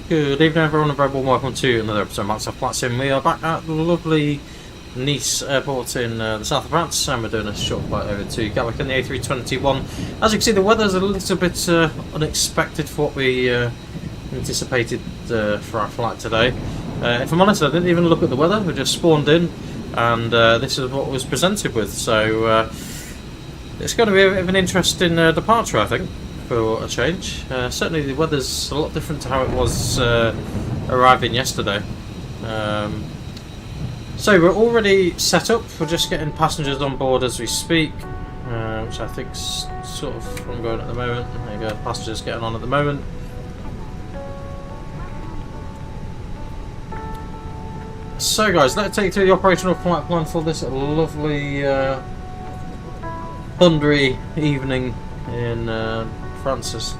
Good evening everyone and very warm welcome to another episode of VATSIM. We are back at the lovely Nice airport in the south of France, and we're doing a short flight over to Gatwick in the A321. As you can see, the weather's a little bit unexpected for what we anticipated for our flight today. If I'm honest, I didn't even look at the weather, we just spawned in and this is what was presented with, so it's going to be a bit of an interesting departure, I think, for a change. Certainly the weather's a lot different to how it was arriving yesterday. So we're already set up, we're just getting passengers on board as we speak, which I think's sort of ongoing at the moment. There you go, passengers getting on at the moment. So guys, let's take you through the operational flight plan for this lovely thundery evening in Francis.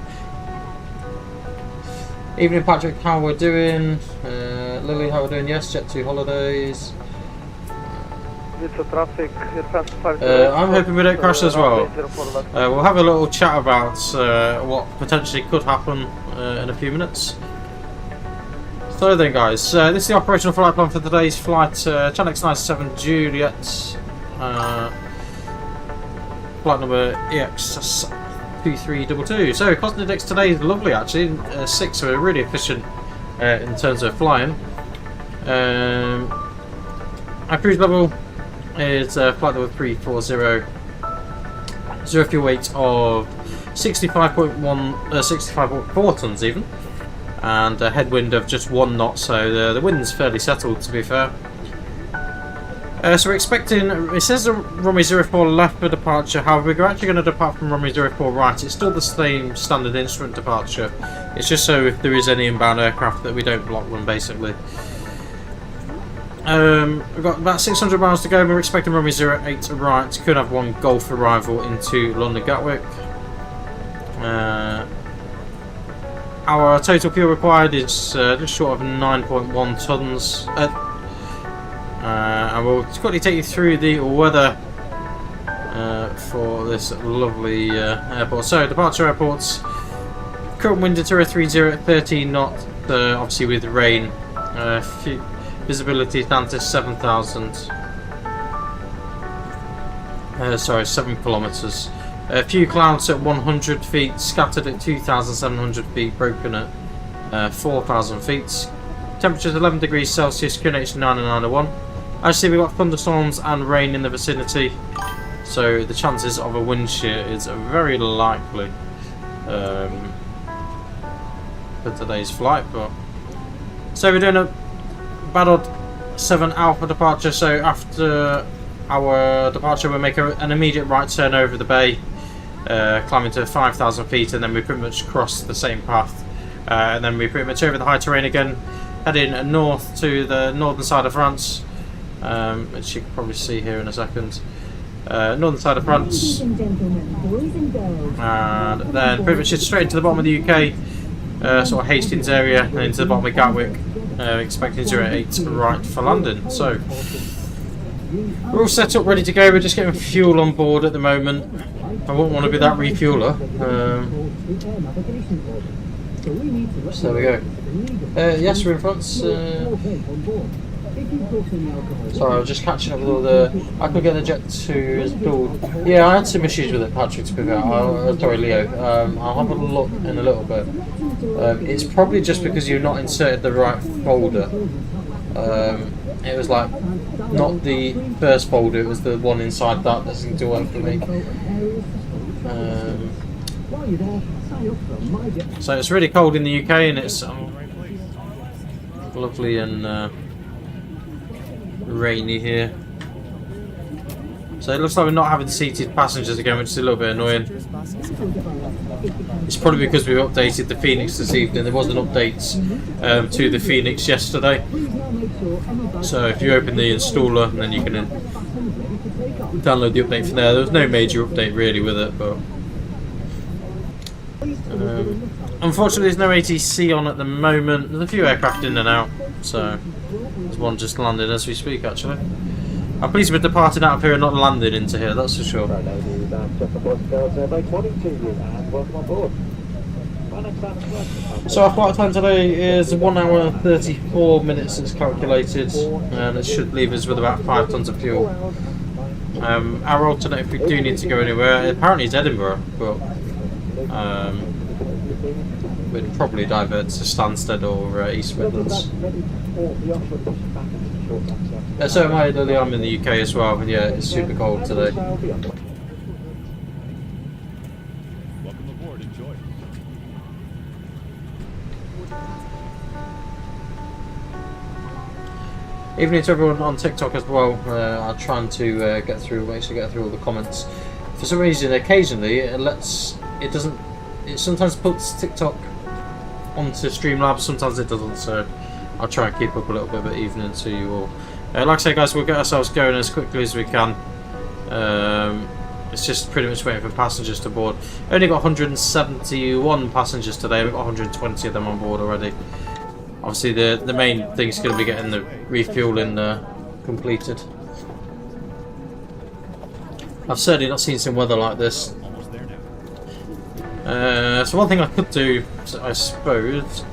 Evening Patrick, how we're doing? Lily, how we're doing? Yes, Jet2 holidays. I'm hoping we don't crash as well. We'll have a little chat about what potentially could happen in a few minutes. So then guys, this is the operational flight plan for today's flight, Channel X97 Juliet, flight number EX2322. So cost index today is lovely actually, 6, so we're really efficient in terms of flying. Our cruise level is flight number 340, zero fuel weight of 65.4 tons even, and a headwind of just 1 knot, so the wind's fairly settled to be fair. So we're expecting, it says the runway 04 left for departure, however we're actually going to depart from runway 04 right. It's still the same standard instrument departure, it's just so if there is any inbound aircraft that we don't block them basically. We've got about 600 miles to go, we're expecting runway 08 right, could have 1 Gulf arrival into London Gatwick. Our total fuel required is just short of 9.1 tons. And we'll quickly take you through the weather for this lovely airport. So, departure airports, current wind at 030 at 13 knots, obviously with rain. Visibility down to 7,000. Sorry, 7 kilometres. A few clouds at 100 feet, scattered at 2,700 feet, broken at 4,000 feet. Temperatures 11 degrees Celsius, QNH 901. Actually, we've got thunderstorms and rain in the vicinity, so the chances of a wind shear is very likely for today's flight. But so we're doing a Badod 7 Alpha departure, so after our departure we'll make an immediate right turn over the bay, climbing to 5,000 feet, and then we pretty much cross the same path, and then we pretty much over the high terrain again, heading north to the northern side of France, which you can probably see here in a second. Northern side of France, and then pretty much straight into the bottom of the UK, sort of Hastings area, and into the bottom of Gatwick, expecting 08 right for London. So we're all set up, ready to go. We're just getting fuel on board at the moment. I wouldn't want to be that refueler. So there we go. Yes, we're in France. Sorry, I was just catching up with all the... I could get the Jet2 installed. Yeah, I had some issues with it, Patrick, to be fair. Sorry, Leo. I'll have a look in a little bit. It's probably just because you've not inserted the right folder. It was like, not the first folder, it was the one inside that doesn't do work for me. So it's really cold in the UK, and it's lovely and rainy here. So it looks like we're not having seated passengers again, which is a little bit annoying. It's probably because we've updated the Phoenix this evening. There was an update to the Phoenix yesterday. So if you open the installer, and then you can download the update from there. There was no major update really with it, but unfortunately there's no ATC on at the moment. There's a few aircraft in and out, so there's one just landing as we speak actually. I'm pleased we're departing out of here and not landing into here, that's for sure. So our flight time today is 1 hour 34 minutes as calculated, and it should leave us with about 5 tons of fuel. Our alternate, if we do need to go anywhere, apparently is Edinburgh, but we'd probably divert to Stansted or East Midlands. So am I, Lily. I'm in the UK as well, and yeah, it's super cold today. Evening to everyone on TikTok as well. I'm trying to get through all the comments. For some reason, occasionally it sometimes puts TikTok onto Streamlabs, sometimes it doesn't. So I'll try and keep up a little bit of an evening to you all. Like I say, guys, we'll get ourselves going as quickly as we can. It's just pretty much waiting for passengers to board. Only got 171 passengers today. We've got 120 of them on board already. Obviously, the main thing is going to be getting the refueling completed. I've certainly not seen some weather like this. So one thing I could do, I suppose,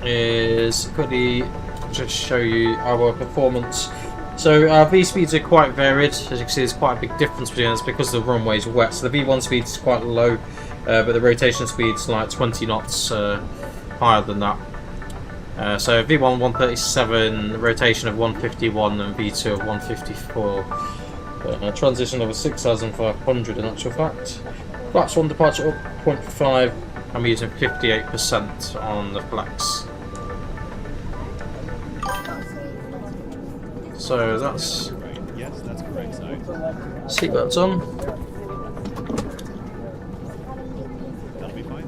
is quickly just show you our performance. So our V speeds are quite varied. As you can see, there's quite a big difference between us because the runway is wet. So the V1 speed is quite low, but the rotation speed's like 20 knots higher than that. So V1 137, rotation of 151, and V2 of 154. Transition over 6,500 in actual fact. Flaps 1 departure up 0.5. I'm using 58% on the flex. So that's. Yes, that's correct. Seatbelts on. That'll be fine.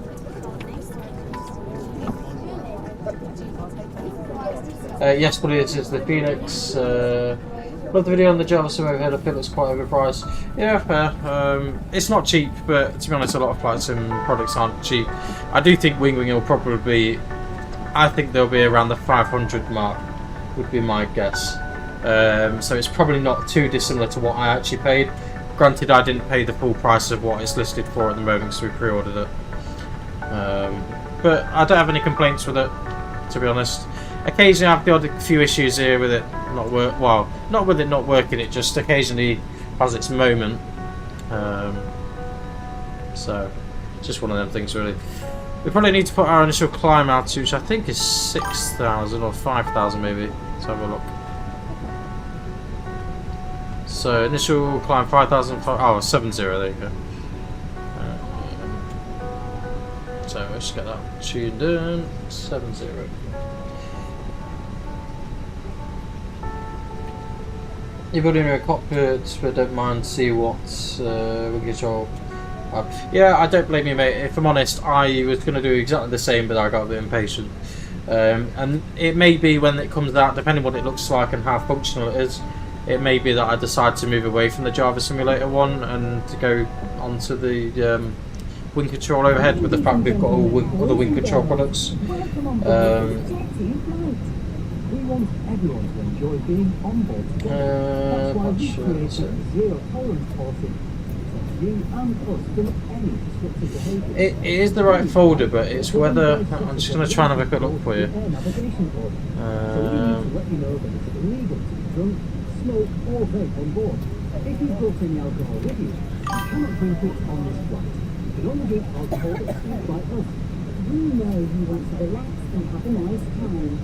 Yes, buddy, it is the Phoenix. Love the video on the JavaSim overhead. I feel it's quite overpriced. Yeah, fair. It's not cheap, but to be honest, a lot of VATSIM products aren't cheap. I do think Wing will probably be. I think they'll be around the 500 mark, would be my guess. So it's probably not too dissimilar to what I actually paid. Granted, I didn't pay the full price of what it's listed for at the moment, so we pre-ordered it. But I don't have any complaints with it, to be honest. Occasionally I have the odd few issues here with it not working, it just occasionally has its moment. So just one of them things really. We probably need to put our initial climb altitude, which I think is 6,000 or 5,000 maybe. Let's have a look. So initial climb 5,000, oh 70, there you go. So let's get that tuned in, 70. You've got in a cockpit, but don't mind see what we control. Yeah, I don't blame you, mate. If I'm honest, I was going to do exactly the same, but I got a bit impatient. And it may be when it comes out, depending on what it looks like and how functional it is, it may be that I decide to move away from the Java Simulator one and to go onto the wing control overhead, with the fact we've got all other wing control products. We want everyone to enjoy being on board together. That's why we created zero tolerance policy. You and us from any disruptive behaviour. It is the right folder, but it's whether I'm just going to try and have a quick look for you. So we need to let you know that it's illegal to be drunk, smoke or vape on board. If you've brought any alcohol with you, you cannot drink it on this flight. You can only drink alcohol at seats like us. We know you want to relax and have a nice time.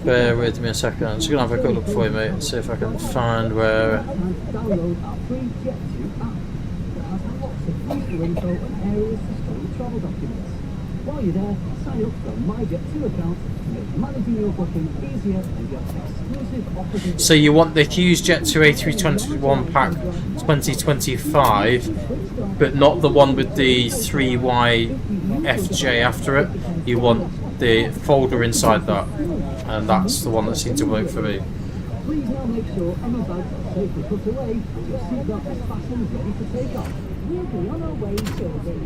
Bear with me a second, I'm just going to have a quick look for you, mate, and see if I can find where. Download our free Jet2 app that has lots of useful info and areas to store your travel documents. While you're there, sign up for a My Jet2 account to make managing your booking easier and get exclusive offers. So you want the Hughes Jet2 A321 pack 2025, but not the one with the 3YFJ after it. You want the folder inside that, and that's the one that seemed to work for me. Please now make sure any bags are safely put away and your seatbelt is fastened ready to take off. We'll be on our way shortly.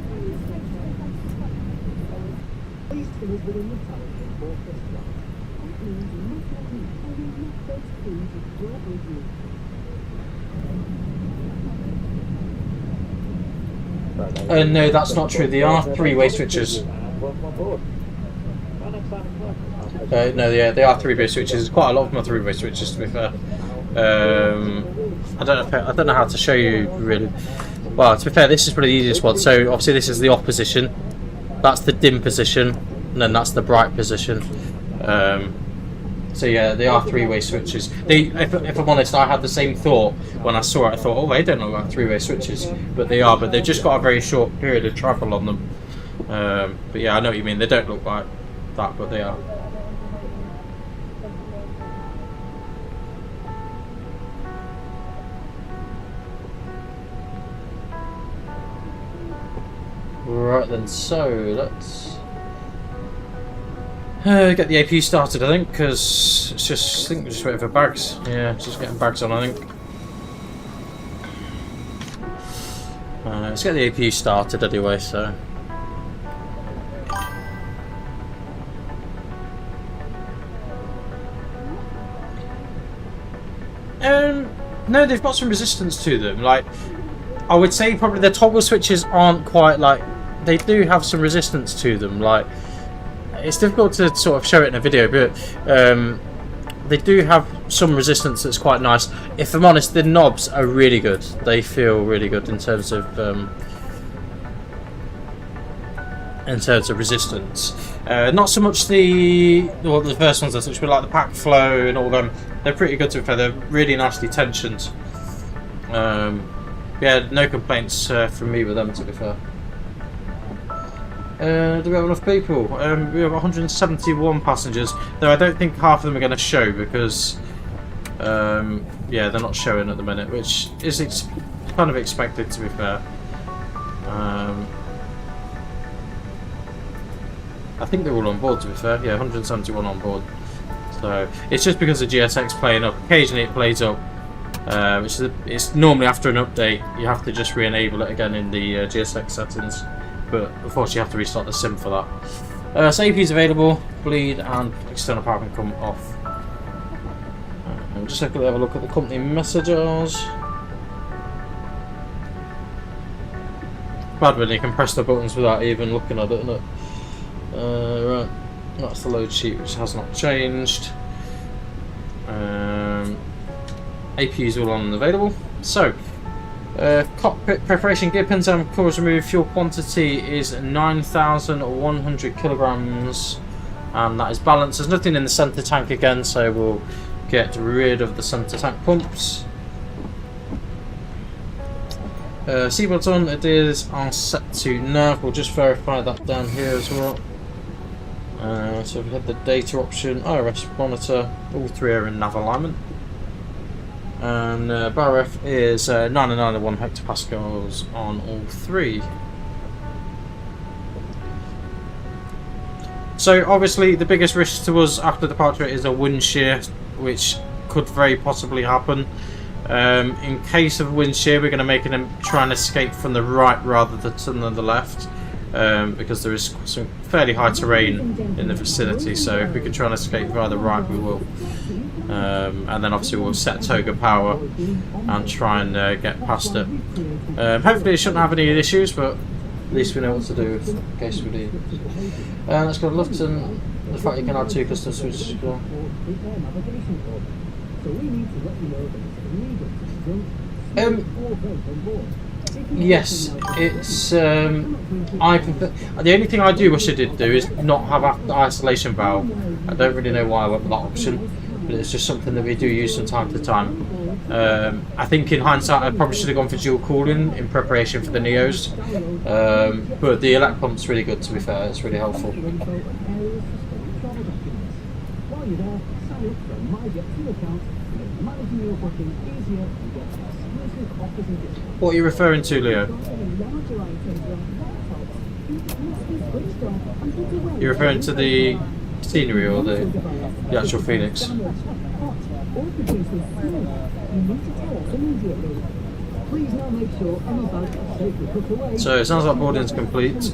Please fill us with a metallic and fortress flight. That means you must not leave any leftover food to brought with you. No, that's not true. They are three-way switches. No, yeah, they are three-way switches. Quite a lot of them are three-way switches, to be fair. I don't know how to show you really. Well, to be fair, this is probably the easiest one. So obviously, this is the off position. That's the dim position, and then that's the bright position. So yeah, they are three-way switches. If I'm honest, I had the same thought when I saw it. I thought, oh, they don't look like three-way switches, but they are. But they've just got a very short period of travel on them. But yeah, I know what you mean. They don't look like that, but they are. Right then, so let's get the AP started, I think, because it's just, I think we're just waiting for bags. Yeah, just getting bags on, I think. Let's get the AP started anyway, so. No, they've got some resistance to them. Like, I would say probably the toggle switches aren't quite like, they do have some resistance to them. Like, it's difficult to sort of show it in a video, but they do have some resistance that's quite nice. If I'm honest, the knobs are really good. They feel really good in terms of resistance. Not so much the first ones, but like the pack flow and all them. They're pretty good, to be fair. They're really nicely tensioned. Yeah, no complaints from me with them, to be fair. Do we have enough people? We have 171 passengers, though I don't think half of them are going to show because, yeah, they're not showing at the minute, which is kind of expected, to be fair. I think they're all on board, to be fair. Yeah, 171 on board. So it's just because the GSX playing up. Occasionally it plays up. It's normally after an update you have to just re-enable it again in the GSX settings, but unfortunately you have to restart the sim for that. So AP is available, bleed and external power can come off. And just quickly have a look at the company messages. Bad when you can press the buttons without even looking at it, isn't it? Right, that's the load sheet, which has not changed. AP is all on and available. So, cockpit preparation, gear pins and cores removed. Fuel quantity is 9,100 kilograms, and that is balanced. There's nothing in the centre tank again, so we'll get rid of the centre tank pumps. Seatbelts on, it is set to nav. We'll just verify that down here as well. So we have the data option, IRS monitor, all three are in nav alignment. And bar ref is 991 hectopascals on all three. So obviously the biggest risk to us after departure is a wind shear, which could very possibly happen. In case of wind shear, we're going to make him try and escape from the right rather than the left, because there is some fairly high terrain in the vicinity, so if we can try and escape via the right we will. And then obviously we'll set toga power and try and get past it. Hopefully it shouldn't have any issues, but at least we know what to do in case we do. Let's go to Lufton. The fact you can add 2 custom switches. Yes, it's I prefer, the only thing I do wish I did do is not have the isolation valve. I don't really know why I went with that option, but it's just something that we do use from time to time. I think in hindsight I probably should have gone for dual cooling in preparation for the Neos, but the elect pump's really good, to be fair. It's really helpful. What are you referring to, Leo? You're referring to the scenery or the actual Phoenix? So it sounds like boarding's complete.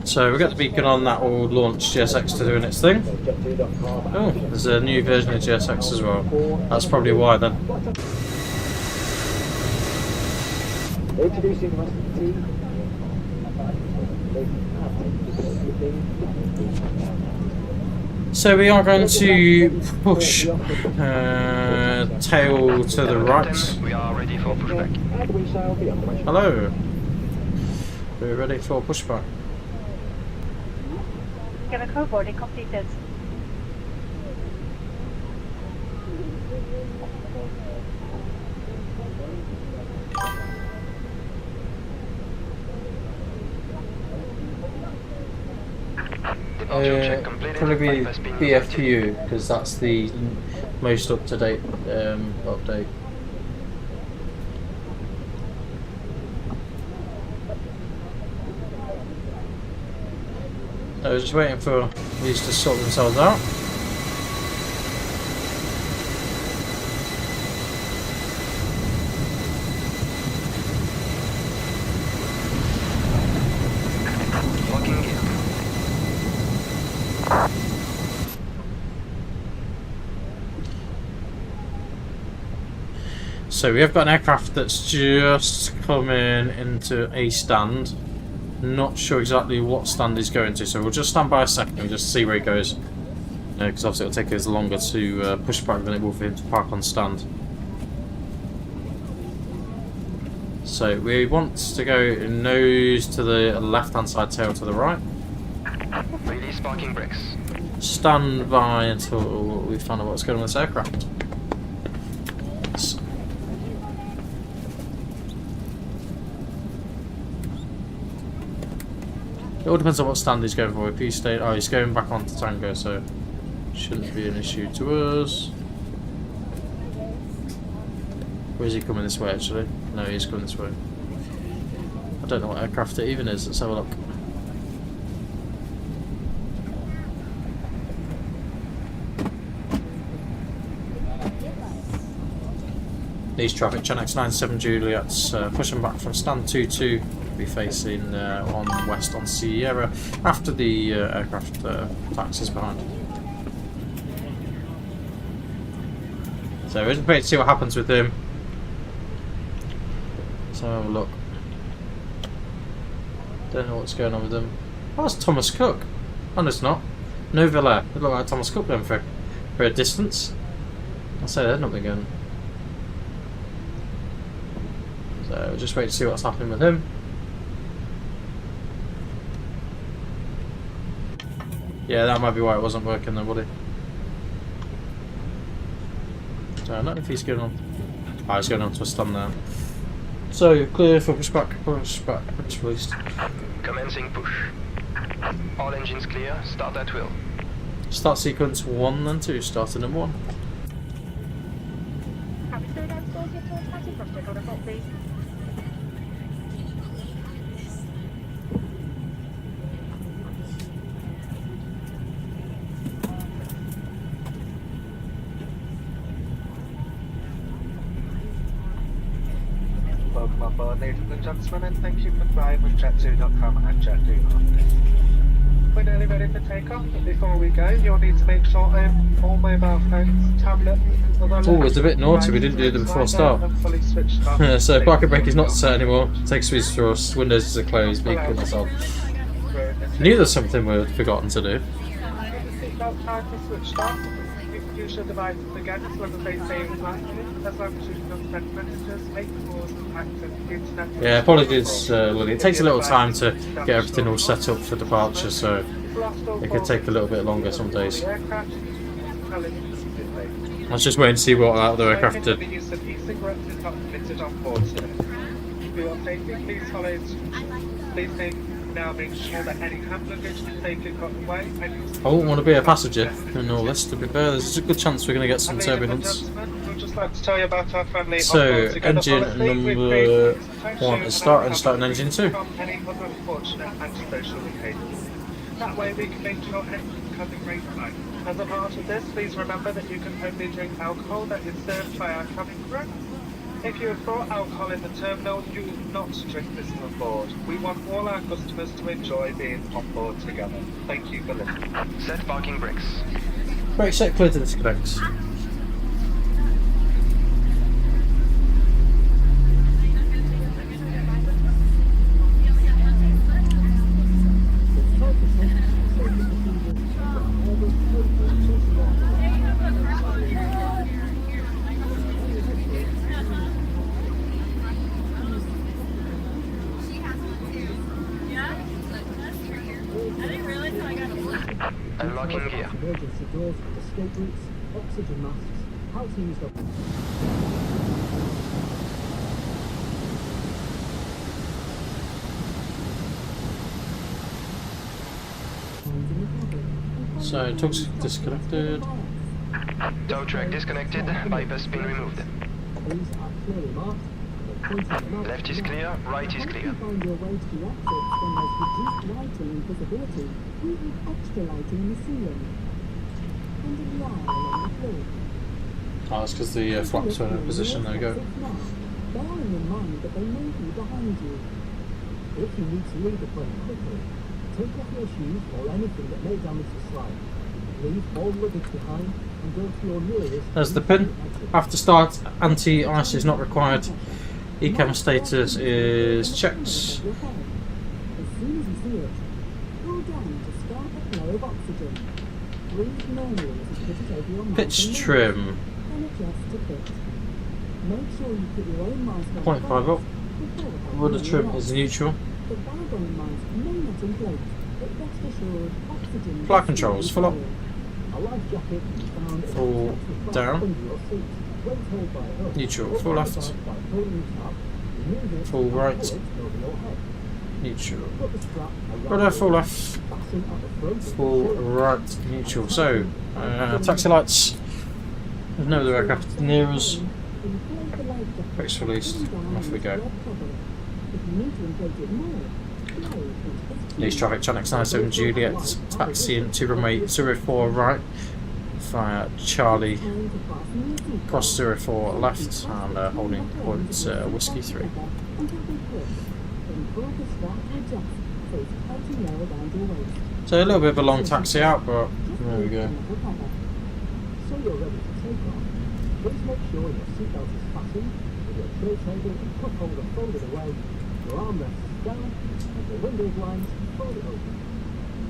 So we've got the beacon on, that will launch GSX to doing its thing. Oh, there's a new version of GSX as well. That's probably why then. Introducing the rest of the team. So we are going to push tail to the right. We are ready for pushback. Hello. We're ready for pushback. Chemical boarding completed. Probably be BFPU because that's the most up-to-date update. I was just waiting for these to sort themselves out. Locking gear. So we have got an aircraft that's just coming into a stand. Not sure exactly what stand he's going to, so we'll just stand by a second and just see where he goes. Because obviously it'll take us longer to push back than it will for him to park on stand. So we want to go nose to the left hand side, tail to the right. Release parking brakes. Stand by until we find out what's going on with this aircraft. It all depends on what stand he's going for. If he stayed, oh, he's going back onto Tango, so shouldn't be an issue to us. Where is he coming this way? Actually, no, he's coming this way. I don't know what aircraft it even is. Let's have a look. These traffic, Gen X97 Juliet's pushing back from stand 22. Be facing on west on Sierra after the aircraft taxis behind. So we're just waiting to see what happens with him. So have a look. Don't know what's going on with him. Oh, it's Thomas Cook. Oh, no, it's not. No Villa. It looked like Thomas Cook then for a distance. I'll say they're not been going. So we'll just wait to see what's happening with him. Yeah, that might be why it wasn't working then, buddy. So I don't know if he's going on. Oh, he's going on to a stand now. So clear for pushback, push released. Commencing push. All engines clear. Start at will. Start sequence 1 and 2, starting at 1. Welcome on board, ladies and gentlemen, and thank you for flying with Jet2.com and Jet2 A321. We're nearly ready for takeoff, but before we go, you'll need to make sure all mobile phones, tablets, Oh, it's a bit naughty, we didn't do them before start. So parking brake is not set anymore, take squeeze thrust, windows are closed, beacons on. Knew there's something we'd forgotten to do. Seatbelt timer switched off. You can use your devices again as long as they stay in line, as long as you can send messages, make calls, and access the internet. Yeah, apologies, Lily. It takes a little time to get everything all set up for departure, so it could take a little bit longer some days. I was just waiting to see what that other aircraft did. The use of e-cigarettes is not permitted on board today. For your safety, please follow. Now make sure that any hand luggage is safely put away. I wouldn't want to be a passenger in all this, to be fair. There's a good chance we're going to get some turbulence. We'd just like to tell you about our friendly So, onboard together engine policy. number 1 is starting engine 2. From any other unfortunate antisocial behaviours. That way we can make sure everyone's coming right right. As a part of this, please remember that you can only drink alcohol that is served by our cabin crew. If you have brought alcohol in the terminal, do not drink this on board. We want all our customers to enjoy being on board together. Thank you for listening. Set parking brakes. Brake set, clear to disconnect. Unlocking gear. Emergency doors, escape routes, oxygen masks, how to use them. So, tug's disconnected. Tow track disconnected. Bypass pin removed. These are clearly marked. Left is clear, right is clear. Find your way to the exits when there's reduced lighting and visibility, even extra lighting in the ceiling. And in the aisle along the floor. Oh, that's because the flaps are in a position. There we go. Bearing in mind that they may be behind you. If you need to leave the plane quickly, take off your shoes or anything that may damage the slide. Leave all luggage behind and go to your nearest. There's the pin. After start, anti-ice is not required. Ecam status is checked. As soon as you see it, pull down to start the flow of oxygen. Breathe normally as you put it over your mouth. Pitch trim. And adjust to fit. Make sure you put your own mask on 0.5 up. before Rudder trim is neutral. The bag-on mask may not inflate, but rest assured, oxygen. Flight controls full up. A life jacket found in Full the text down. under your seat. When held by a hook, Neutral. or Full left. by holding the tab, remove it Full and right. pull it over your head. Neutral. Put the strap around Rudder full left. fasten at the front of Full the seat. right. Neutral. So, taxi lights. There's no other aircraft near us. Inflate the life jacket. Brakes released. Pull down Off we the go. strap cover. If you need to inflate it more, blow into this East traffic, Channel 97 Juliet, taxiing to runway 04 right, via Charlie, time to fasten your seat cross 04 left, and holding point Whiskey 3. until they click. Then pull the strap to adjust so it's tightly lower around your waist. So a little bit of a long taxi out, but there we go. So you're ready to take off. Please make sure your seatbelt is fastened, with your tray table and cup holder folded away, your armrests down, and your window blinds folded open.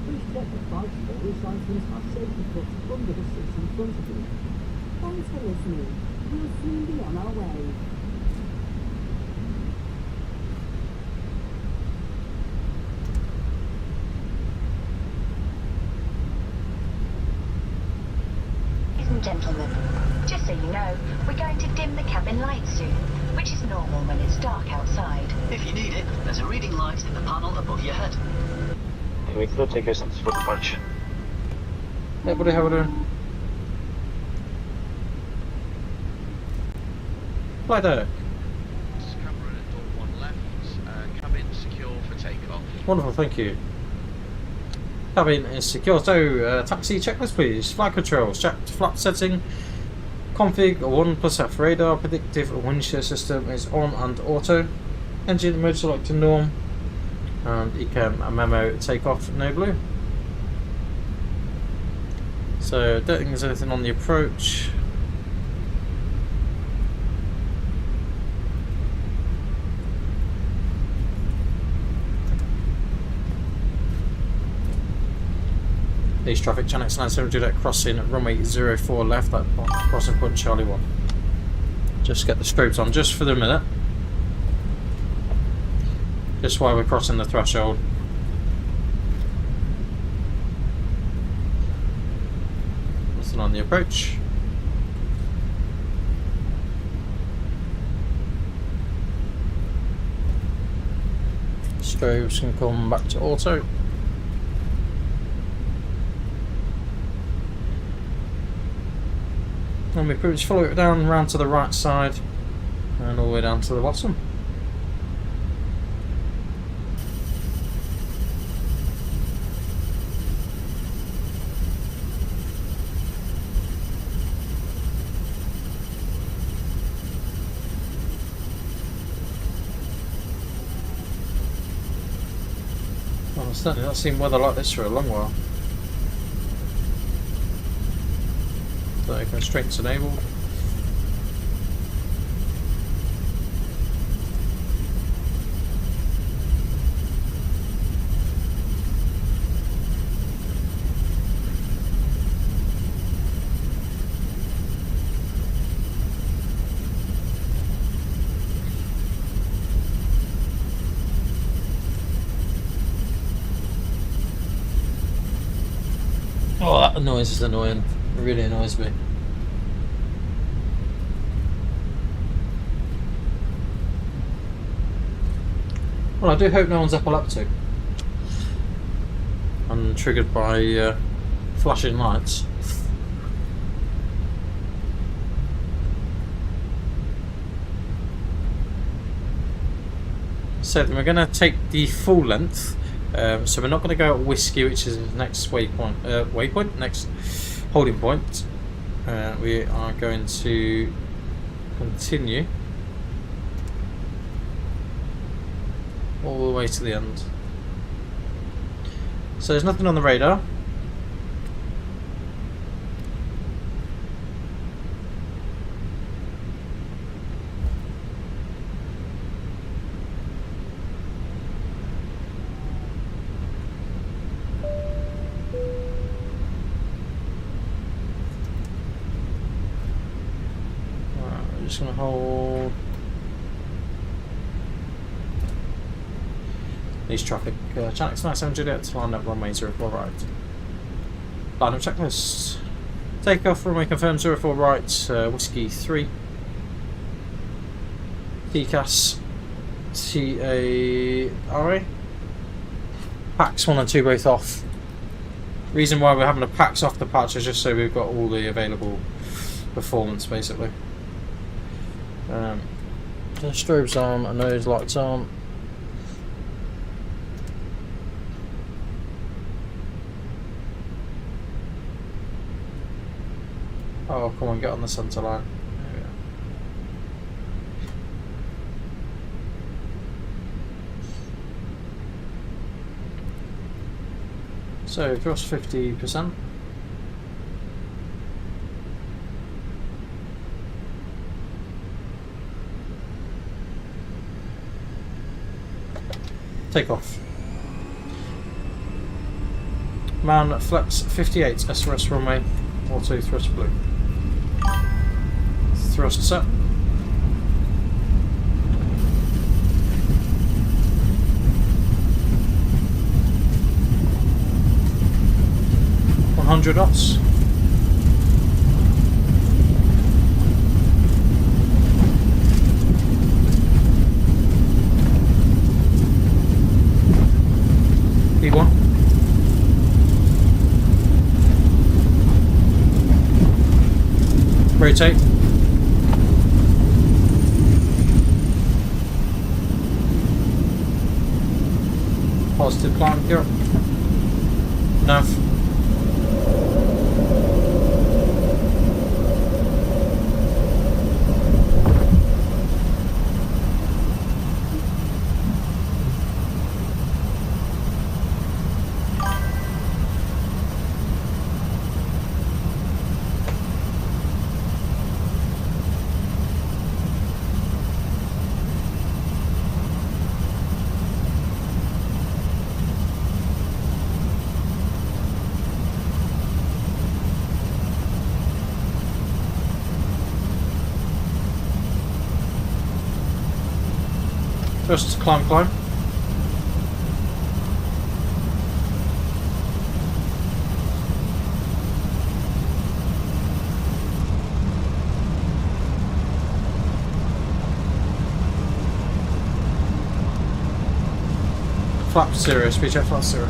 Please check that bags or loose items are safely put under the seats in front of you. Thanks for listening. We'll soon be on our way. Ladies and gentlemen, just so you know, we're going to dim the cabin lights soon, which is normal when it's dark outside. If you need it, there's a reading light in the panel above your head. We could take us for the punch. Hey buddy, how we doing? Flight deck. Cameron at door 1 left, cabin secure for takeoff. Wonderful, thank you. Cabin is secure. So, taxi checklist please. Flight controls, checked flap setting. Config 1+F radar. Predictive wind shear system is on and auto. Engine mode select to norm. And Ecam memo takeoff no blue. So, don't think there's anything on the approach. East traffic, Channel 97 Juliet crossing runway 04 left, that crossing point Charlie 1. Just get the strobes on just for the minute. Just while we're crossing the threshold. Nothing on the approach. Strobes can come back to auto. And we pretty much follow it down round to the right side and all the way down to the bottom. Certainly not seen weather like this for a long while. So constraints enabled. Oh, that noise is annoying. It really annoys me. Well, I do hope no one's epileptic and triggered by flashing lights. So then we're going to take the full length. So we're not going to go at Whiskey, which is the next waypoint, next holding point. We are going to continue all the way to the end. So there's nothing on the radar. Just going to hold these traffic channels. 97 Juliet to line up runway 04 right. Line up checklist. Take off runway confirmed 04 right. Whiskey 3. TCAS TARA. Packs 1 and 2 both off. Reason why we're having a packs off departure is just so we've got all the available performance basically. The strobes on and nose lights on. Oh, come on, get on the centre line. There we go. So, thrust 50%. Take off. Man flex 58 SRS runway, auto thrust blue. Thrust set. $100 knots. P1. Rotate. Positive climb here. Nav. Just climb. Flap 0, speed check flap 0.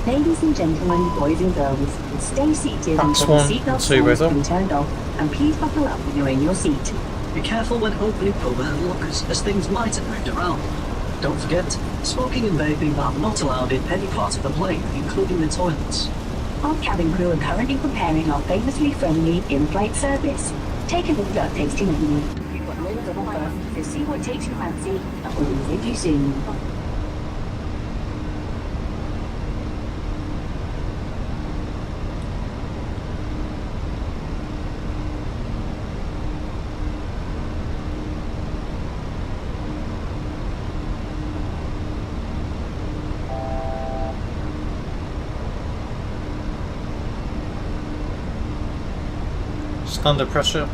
Ladies and gentlemen, boys and girls, stay seated That's until the one, seatbelt two, signs have with been turned off, and please buckle up when you're in your seat. Be careful when opening overhead lockers, as things might have moved around. Don't forget, smoking and vaping are not allowed in any part of the plane, including the toilets. Our cabin crew are currently preparing our famously friendly in-flight service. Take a look at our tasty menu. We've got loads of offer, so see what takes your fancy, and we'll be with you soon. Under pressure.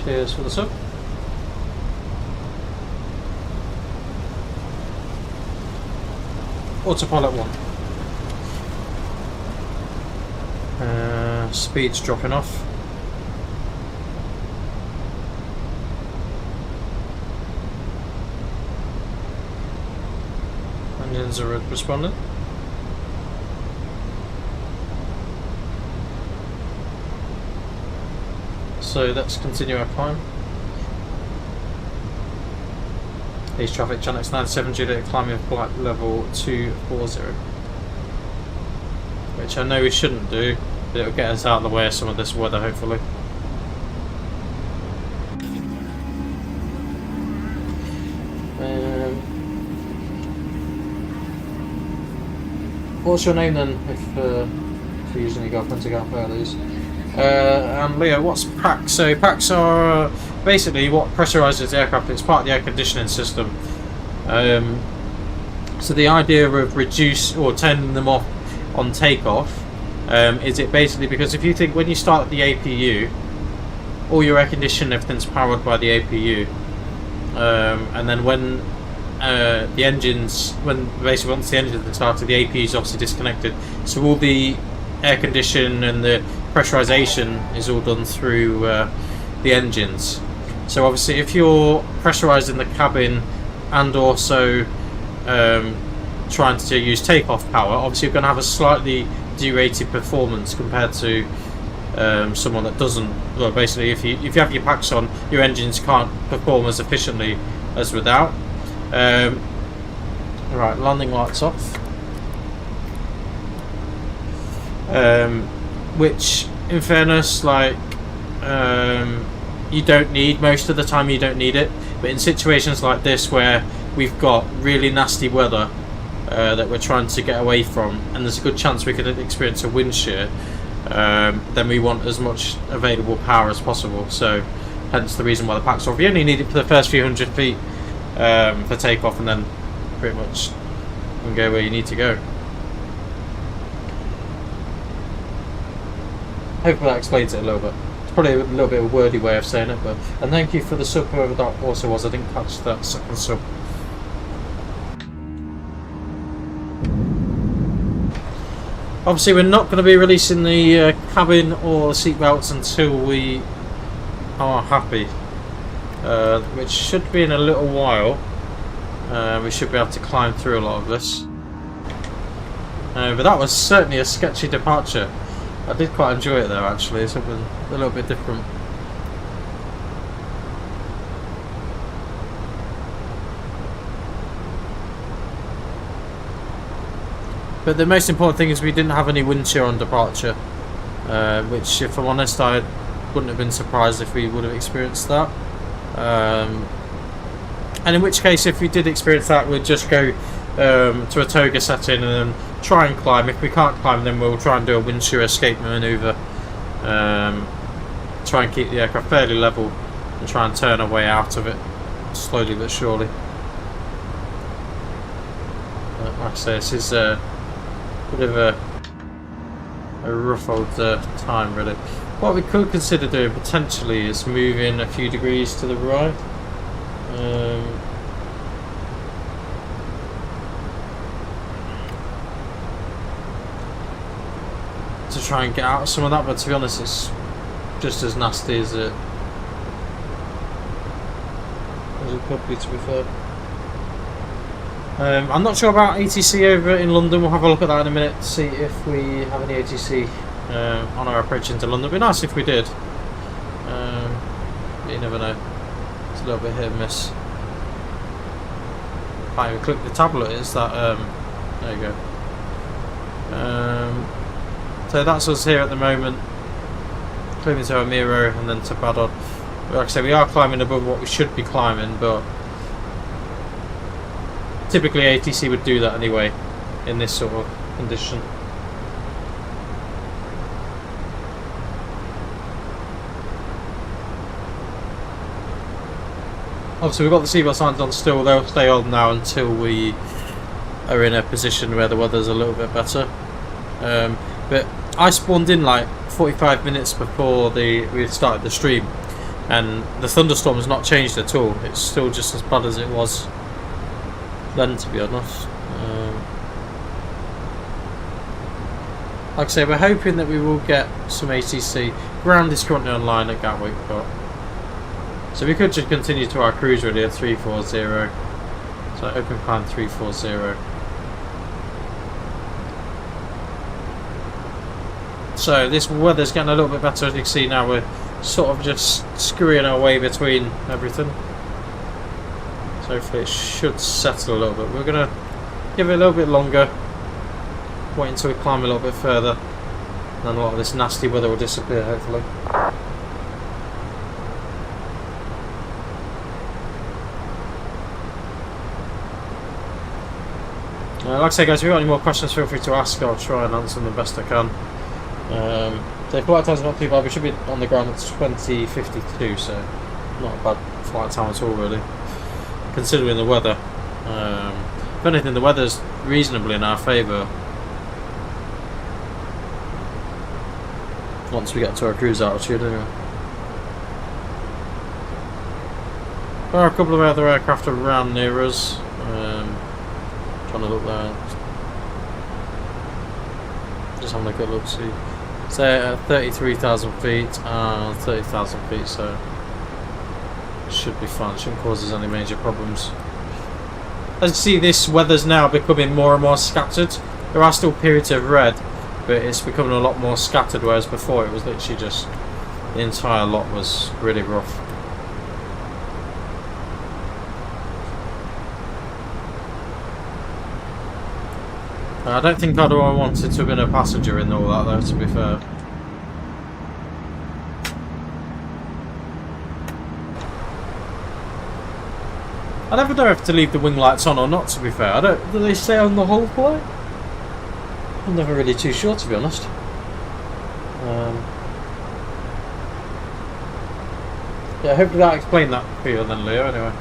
Cheers for the sub. Autopilot 1. Speed's dropping off. Engines are responding. So let's continue our climb. East traffic, Channel X97, Juliet climbing flight level 240. Which I know we shouldn't do. It'll get us out of the way of some of this weather, hopefully. What's your name then, if you're using your girlfriend to go up earlies? And Leo, what's PACs? So PACs are basically what pressurizes the aircraft. It's part of the air conditioning system. So the idea of reduce or turning them off on takeoff is it basically because if you think when you start the APU, all your air conditioning, everything's powered by the APU, and then when the engines, basically once the engines are started, the APU is obviously disconnected. So all the air condition and the pressurization is all done through the engines. So obviously if you're pressurizing the cabin and also trying to use takeoff power, obviously you're going to have a slightly derated performance compared to someone that doesn't. Well, basically if you have your packs on, your engines can't perform as efficiently as without. Right, landing lights off. Which in fairness, like, you don't need, most of the time you don't need it, but in situations like this where we've got really nasty weather that we're trying to get away from, and there's a good chance we could experience a wind shear, then we want as much available power as possible. So hence the reason why the packs are off. You only need it for the first few hundred feet for takeoff, and then pretty much you can go where you need to go. Hopefully that explains it a little bit. It's probably a little bit of a wordy way of saying it, but and thank you for the sub, whoever that also was. I didn't catch that second sub. Obviously we're not going to be releasing the cabin or seat belts until we are happy, which should be in a little while. We should be able to climb through a lot of this, but that was certainly a sketchy departure. I did quite enjoy it though, actually. It's something a little bit different. But the most important thing is we didn't have any wind shear on departure, which, if I'm honest, I wouldn't have been surprised if we would have experienced that. And in which case, if we did experience that, we'd just go to a toga setting and then try and climb. If we can't climb, then we'll try and do a wind shear escape manoeuvre. Try and keep the aircraft fairly level and try and turn our way out of it slowly but surely. Like I say, this is a bit of a rough old time, really. What we could consider doing potentially is moving a few degrees to the right. to try and get out some of that, but to be honest, it's just as nasty as it could be, to be fair. I'm not sure about ATC over in London. We'll have a look at that in a minute to see if we have any ATC on our approach into London. It'd be nice if we did. But you never know. It's a little bit hit and miss. Can't even click the tablet. Is that? There you go. So that's us here at the moment. Climbing to Amiro and then to Badon. Like I say, we are climbing above what we should be climbing, but typically ATC would do that anyway in this sort of condition. Obviously we've got the seatbelt signs on still. They'll stay on now until we are in a position where the weather's a little bit better. But I spawned in like 45 minutes before we started the stream, and the thunderstorm has not changed at all. It's still just as bad as it was then, to be honest. Like I say, we're hoping that we will get some ATC. Ground is currently online at Gatwick, but so we could just continue to our cruise really at 340. So open plan 340. So this weather's getting a little bit better. As you can see now, we're sort of just screwing our way between everything. So hopefully it should settle a little bit. We're going to give it a little bit longer. Wait until we climb a little bit further. And then a lot of this nasty weather will disappear, hopefully. Like I say, guys, if you've got any more questions, feel free to ask. I'll try and answer them the best I can. So flight time's not too bad. We should be on the ground at 20:52, so not a bad flight time at all, really, considering the weather. If anything, the weather's reasonably in our favour once we get to our cruise altitude, anyway. There are a couple of other aircraft around near us. Trying to look there. Just having a quick look, see. So at 33,000 feet and 30,000 feet, so it should be fine. It shouldn't cause us any major problems. As you see, this weather's now becoming more and more scattered. There are still periods of red, but it's becoming a lot more scattered, whereas before it was literally just the entire lot was really rough. I don't think I'd have wanted to have been a passenger in all that, though, to be fair. I never know if to leave the wing lights on or not, to be fair. Do they stay on the whole flight? I'm never really too sure, to be honest. Yeah, hopefully that explained that for you then, Leo, anyway.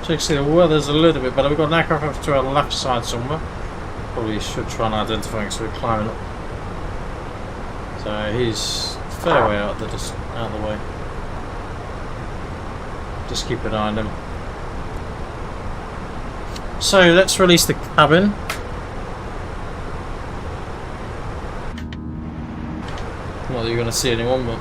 So you can see the weather's a little bit better. We've got an aircraft off to our left side somewhere. Probably should try and identify him, so we're climbing up. So he's a fair way out of the way. Just keep an eye on him. So let's release the cabin. Not that you're going to see anyone, but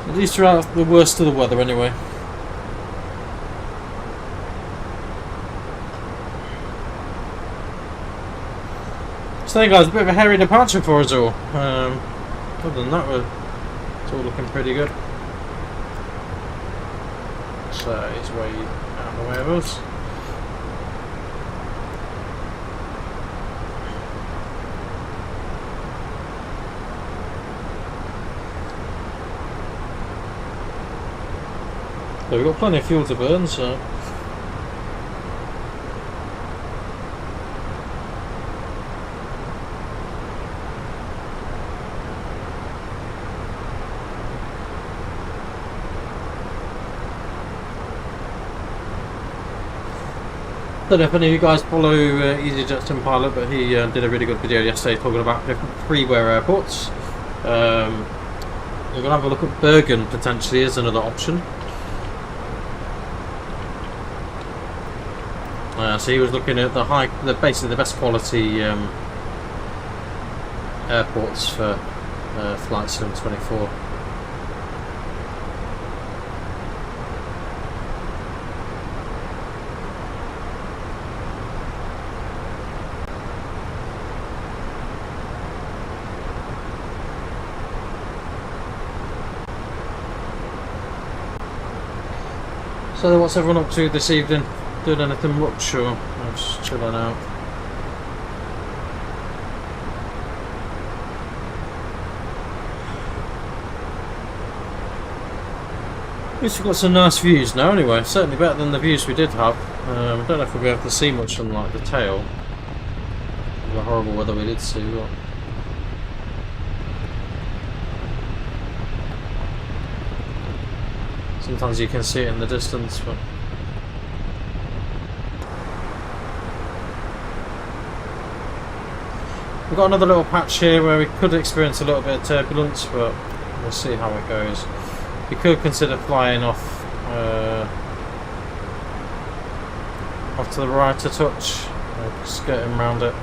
at least you're out of the worst of the weather anyway. So there, guys, a bit of a hairy departure for us all. Other than that, it's all looking pretty good. So he's way out of the way of us. So we've got plenty of fuel to burn, so. I don't know if any of you guys follow EasyJet Pilot, but he did a really good video yesterday talking about different freeware airports. We're going to have a look at Bergen potentially as another option. So he was looking at basically the best quality airports for Flight Sim 24. So what's everyone up to this evening? Doing anything much, or just chilling out? At least we've got some nice views now anyway, certainly better than the views we did have. Don't know if we'll be able to see much on like the tail. The horrible weather we did see, but sometimes you can see it in the distance, but we've got another little patch here where we could experience a little bit of turbulence, but we'll see how it goes. We could consider flying off to the right a touch, skirting around it.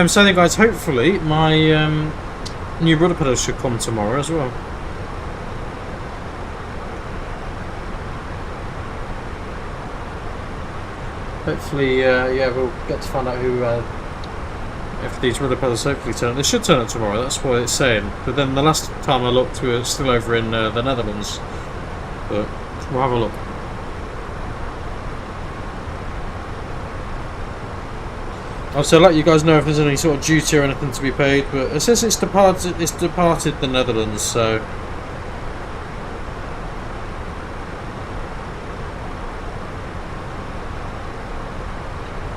So then guys, hopefully my new rudder pedals should come tomorrow as well. Hopefully, yeah, we'll get to find out who, if these rudder pedals hopefully turn. They should turn up tomorrow, that's what it's saying. But then the last time I looked, we were still over in the Netherlands. But we'll have a look. Also, I'll let you guys know if there's any sort of duty or anything to be paid, but it says it's departed the Netherlands, so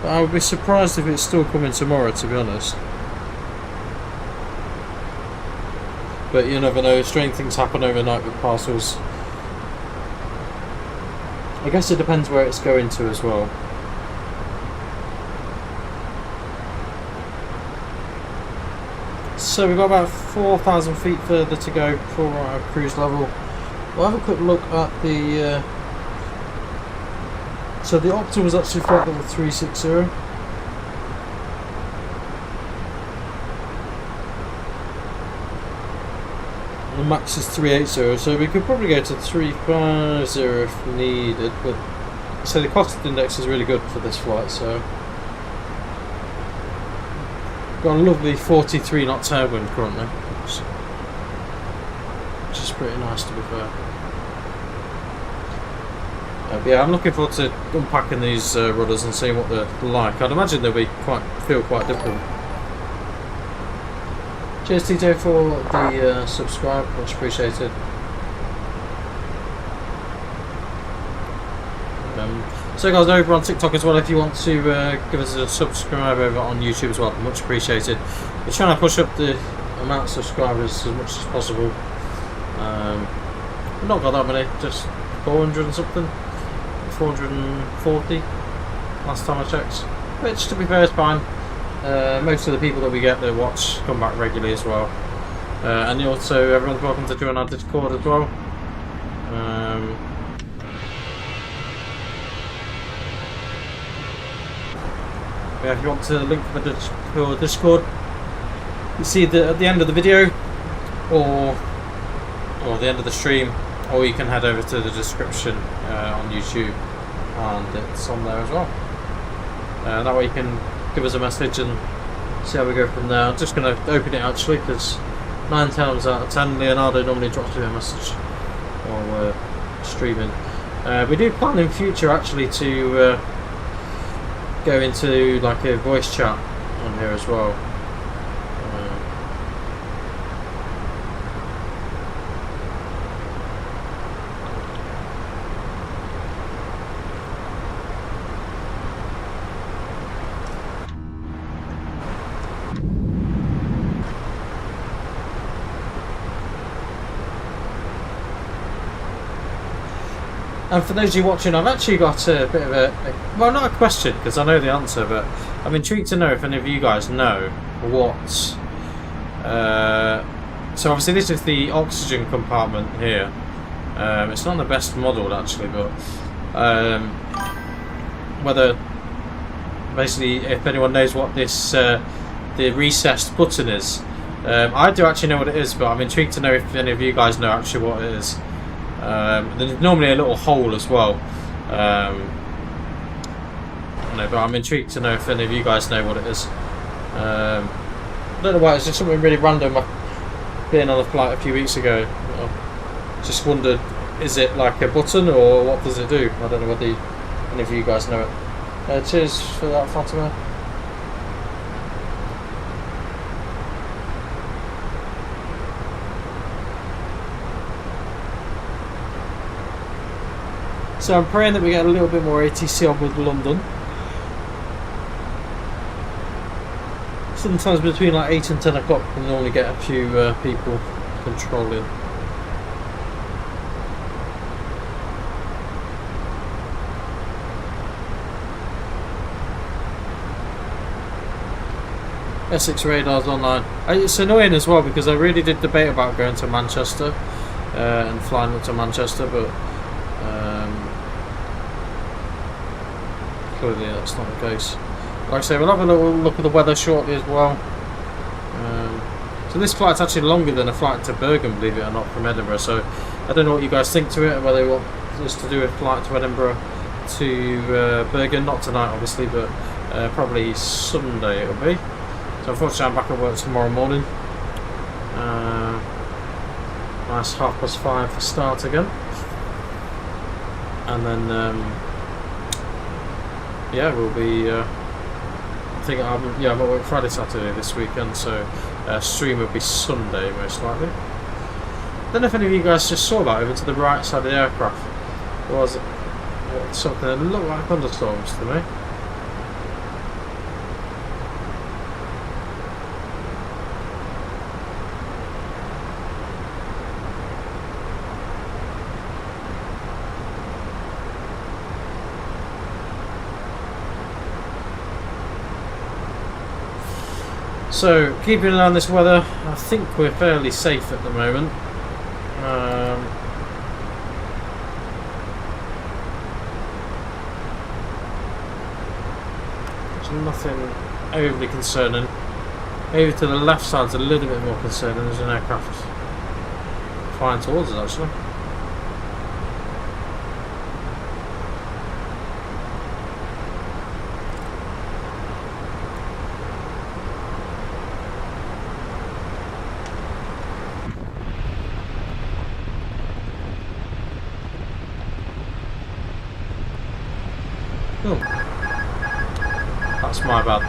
but I would be surprised if it's still coming tomorrow, to be honest. But you never know, strange things happen overnight with parcels. I guess it depends where it's going to as well. So we've got about 4,000 feet further to go before we're at our cruise level. We'll have a quick look at the... so the Opta was actually flight level 360. The max is 380, so we could probably go to 350 if needed, but so the cost index is really good for this flight. So got a lovely 43 knot tailwind currently, which is pretty nice to be fair. But yeah, I'm looking forward to unpacking these rudders and seeing what they're like. I'd imagine they'll be feel quite different. Cheers TJ for the subscribe, much appreciated. So guys, over on TikTok as well, if you want to give us a subscribe over on YouTube as well, much appreciated. We're trying to push up the amount of subscribers as much as possible. We've not got that many, just 400 and something, 440 last time I checked, which to be fair is fine. Most of the people that we get that watch come back regularly as well, and also everyone's welcome to join our Discord as well. Yeah, if you want to link for Discord, you see at the end of the video, or the end of the stream, or you can head over to the description on YouTube, and it's on there as well. That way you can give us a message and see how we go from there. I'm just going to open it actually, because 9 times out of 10 Leonardo normally drops me a message while we're streaming. We do plan in future actually to go into like a voice chat on here as well. And for those of you watching, I've actually got a bit of well, not a question because I know the answer, but I'm intrigued to know if any of you guys know what. So obviously this is the oxygen compartment here. It's not the best modelled actually, but whether basically if anyone knows what this the recessed button is. I do actually know what it is, but I'm intrigued to know if any of you guys know actually what it is. There's normally a little hole as well. No, but I'm intrigued to know if any of you guys know what it is. I don't know why, it's just something really random. Being on a flight a few weeks ago, I just wondered, is it like a button or what does it do? I don't know whether any of you guys know it. Cheers for that, Fatima. So I'm praying that we get a little bit more ATC on with London. Sometimes between like 8 and 10 o'clock we normally get a few people controlling. Essex radars online. It's annoying as well because I really did debate about going to Manchester and flying up to Manchester, but clearly that's not the case. Like I say, we'll have a little look at the weather shortly as well. So this flight's actually longer than a flight to Bergen, believe it or not, from Edinburgh. So I don't know what you guys think to it, whether you want us to do a flight to Edinburgh to Bergen, not tonight obviously, but probably Sunday it'll be. So unfortunately I'm back at work tomorrow morning. Nice 5:30 for start again. And then yeah, we'll be I think I'm at work Friday, Saturday this weekend, so stream will be Sunday most likely. I don't know if any of you guys just saw that over to the right side of the aircraft. Or was it something that looked like thunderstorms to me? So, keeping an eye on this weather, I think we're fairly safe at the moment. There's nothing overly concerning. Maybe to the left side's a little bit more concerning. There's an aircraft flying towards us actually. Oh, that's my bad.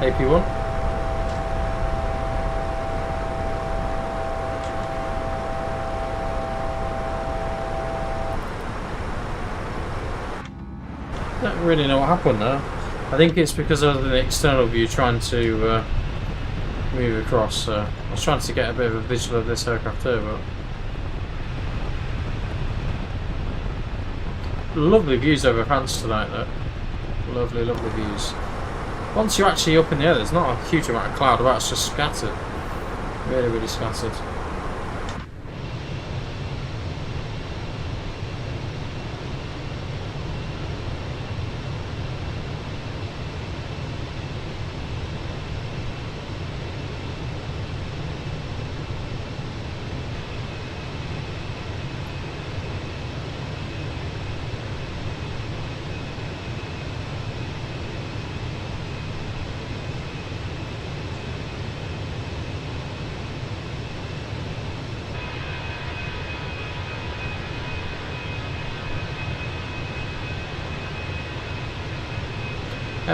AP1. Don't really know what happened there. I think it's because of the external view trying to move across. I was trying to get a bit of a visual of this aircraft here, but lovely views over France tonight though. Lovely, lovely views. Once you're actually up in the air, there's not a huge amount of cloud about, it's just scattered. Really, really scattered.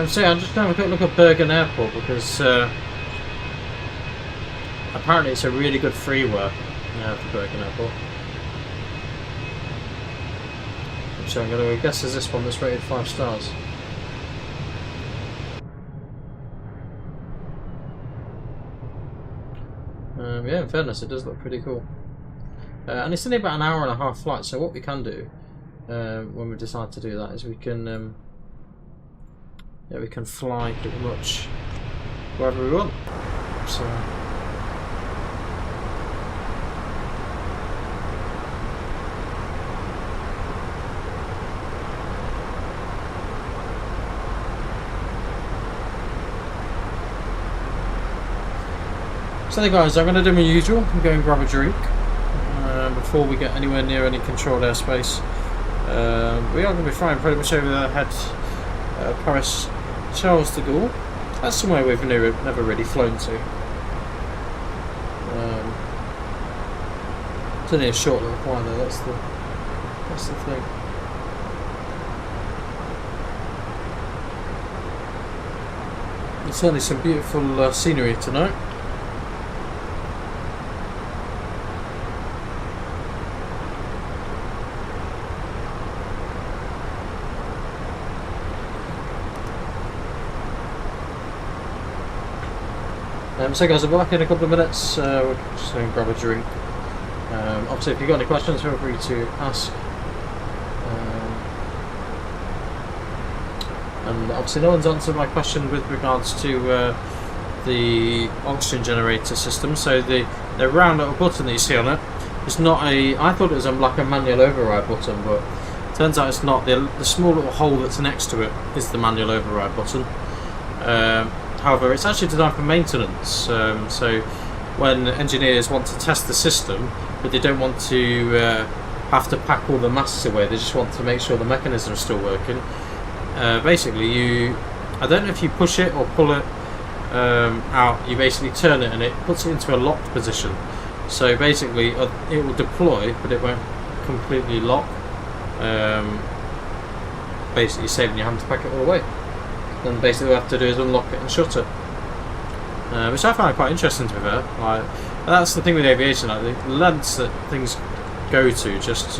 So yeah, I'm just going to have a quick look at Bergen Airport because apparently it's a really good freeware for Bergen Airport. So I'm going to guess is this one that's rated 5 stars. Yeah, in fairness, it does look pretty cool. And it's only about an hour and a half flight, so what we can do when we decide to do that is we can yeah, we can fly pretty much wherever we want. So then guys, I'm going to do my usual and go and grab a drink before we get anywhere near any controlled airspace. We are going to be flying pretty much over the head Paris Charles de Gaulle. That's somewhere we've never really flown to. It's only a short little flight though, that's the thing. There's certainly some beautiful scenery tonight. So guys, I'll be back in a couple of minutes. We're just going to grab a drink. Obviously, if you've got any questions, feel free to ask. And obviously, no one's answered my question with regards to the oxygen generator system. So the round little button that you see on it, it's not a. I thought it was like a manual override button, but it turns out it's not. The small little hole that's next to it is the manual override button. However, it's actually designed for maintenance, so when engineers want to test the system, but they don't want to have to pack all the masks away, they just want to make sure the mechanism is still working. Basically, I don't know if you push it or pull it out, you basically turn it and it puts it into a locked position. So basically, it will deploy, but it won't completely lock, basically saving your hand to pack it all away. Then basically what we have to do is unlock it and shut it, which I find quite interesting to be fair. Like, that's the thing with aviation, like the lengths that things go to just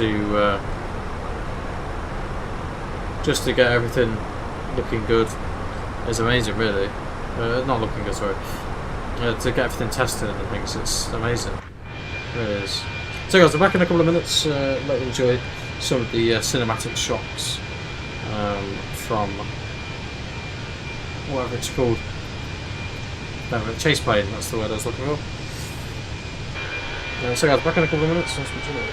to get everything looking good is amazing, really. Not looking good, sorry. To get everything tested and things, it's amazing. It really is. So guys, we're back in a couple of minutes. Let you enjoy some of the cinematic shots from whatever it's called. No, chase plane, that's the word I was looking for. So guys, back in a couple of minutes. Let's continue.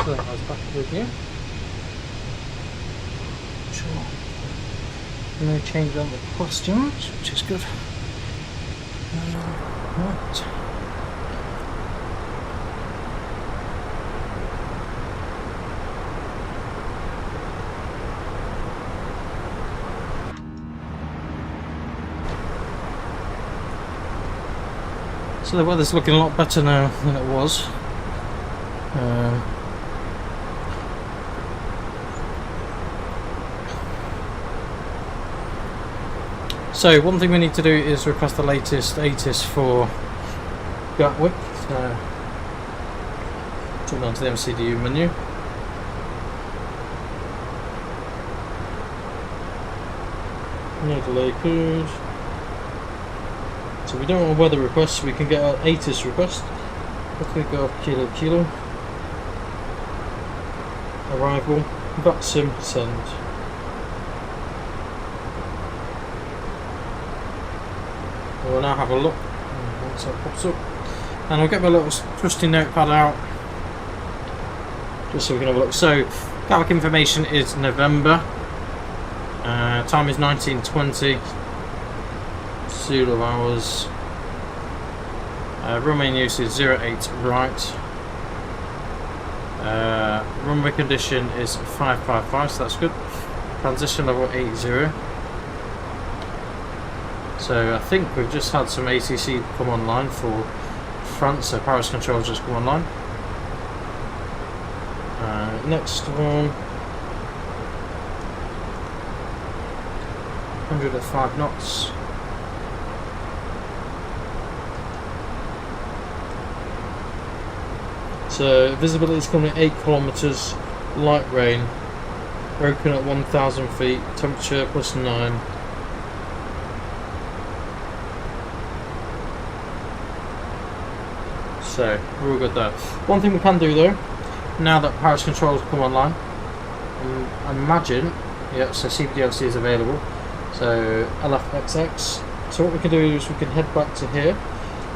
So I was back with you. Sure. No change on the costumes, which is good. Right. So the weather's looking a lot better now than it was. So one thing we need to do is request the latest ATIS for Gatwick. Jump onto the MCDU menu. No delay code. So we don't want weather requests, we can get our ATIS request. Let's go off Kilo Kilo. Arrival. VATSIM send. We'll now have a look once that pops up, and I'll get my little trusty notepad out just so we can have a look. So Gatwick information is November, time is 19:20, Zulu hours, runway use is 08 right, runway condition is 555, so that's good. Transition level 80. So I think we've just had some ATC come online for France, so Paris control just come online. Next one, 100 at 5 knots. So visibility is coming at 8 kilometers, light rain, broken at 1,000 feet, temperature +9. So we're all good there. One thing we can do though, now that Paris controls come online, I imagine, yeah, so CPDLC is available, so LFXX. So what we can do is we can head back to here,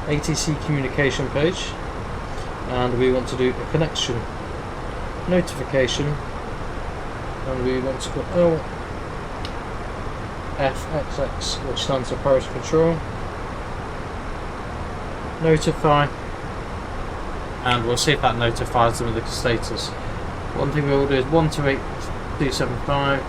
ATC communication page, and we want to do a connection notification, and we want to put LFXX, which stands for Paris control, notify. And we'll see if that notifies them of the status. One thing we'll do is 128275.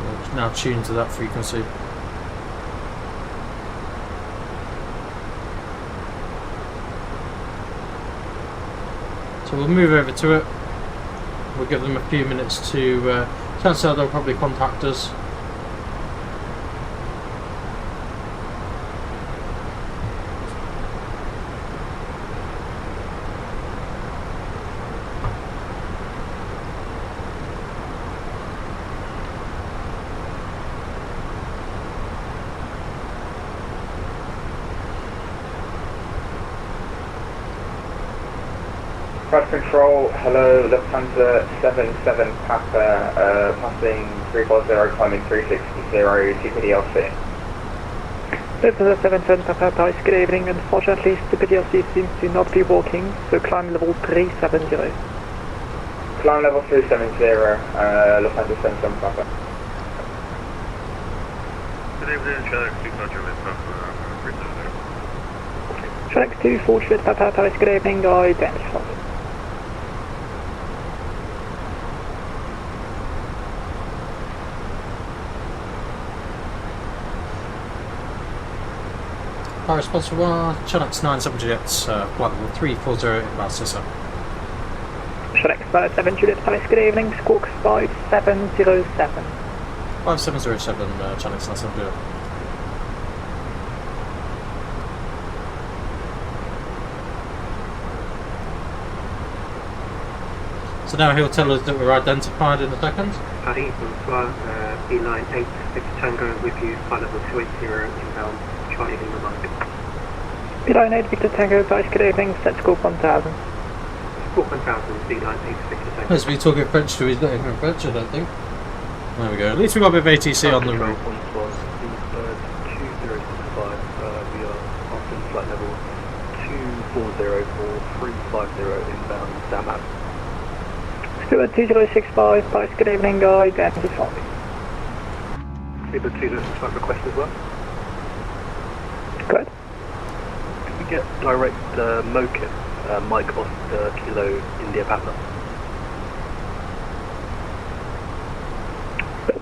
We'll now tune to that frequency. So we'll move over to it. We'll give them a few minutes to chances are they'll probably contact us. Paris control, hello, Lufthansa 77 Papa, passing 340, climbing 360, CPDLC. Lufthansa 77 Papa, Paris, good evening. Unfortunately, CPDLC seems to not be working, so climb level 370. Climb level 370, Lufthansa 77 Papa. Good evening, Jet2 A321 Papa, 370. Jet2 4 Papa, Paris, good evening, identify. Paris sponsor 1, Channel 97 Jets, flight level 340 in Barcelona. Channel 57 Juliet, Paris, good evening, squawk 5707. 5707, Channel 97 Juliet. So now he'll tell us that we're identified in a second. Paddy, bonsoir, B98, Victor Tango with you, flight level 280 inbound, Charlie Lima Mike. B98, Victor Tango, Paris, good evening, set scope 1000. Squawk 1000, V9 8 Tango. As we talking French to he's not even French, I don't think. There we go. At least we got a bit of ATC on the Control route. point was Bird 2065. We are often flight level 240 for 350 inbound Damab. Stuart 2065, Paris, good evening, identify. Seabird 2065 request as well. Good. Could we get direct MOCIP, Mike Oscar Kilo India Papa?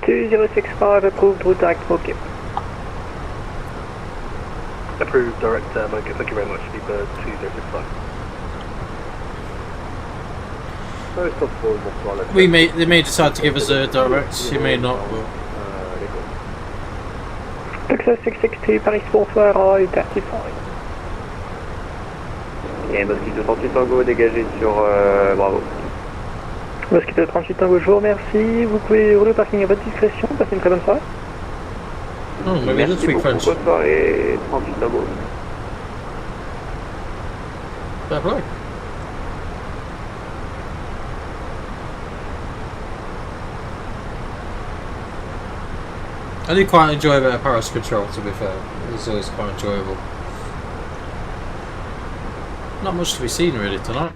2065, approved route direct MOCIP. Approved direct MOCIP, thank you very much. Seabird 2065. They may decide to give us a direct, you may not, but... Success 662, Paris, bonsoir, identify. Et mosquito 38 Tango dégagé sur Bravo. Mosquito 38 Tango, je vous remercie. Vous pouvez rouler au parking à votre discrétion. Passez une très bonne soirée. Oh, maybe it does speak French. Bonne soirée, 38 Tango. Fair play. I do quite enjoy a bit of Paris control, to be fair. It's always quite enjoyable. Not much to be seen really tonight.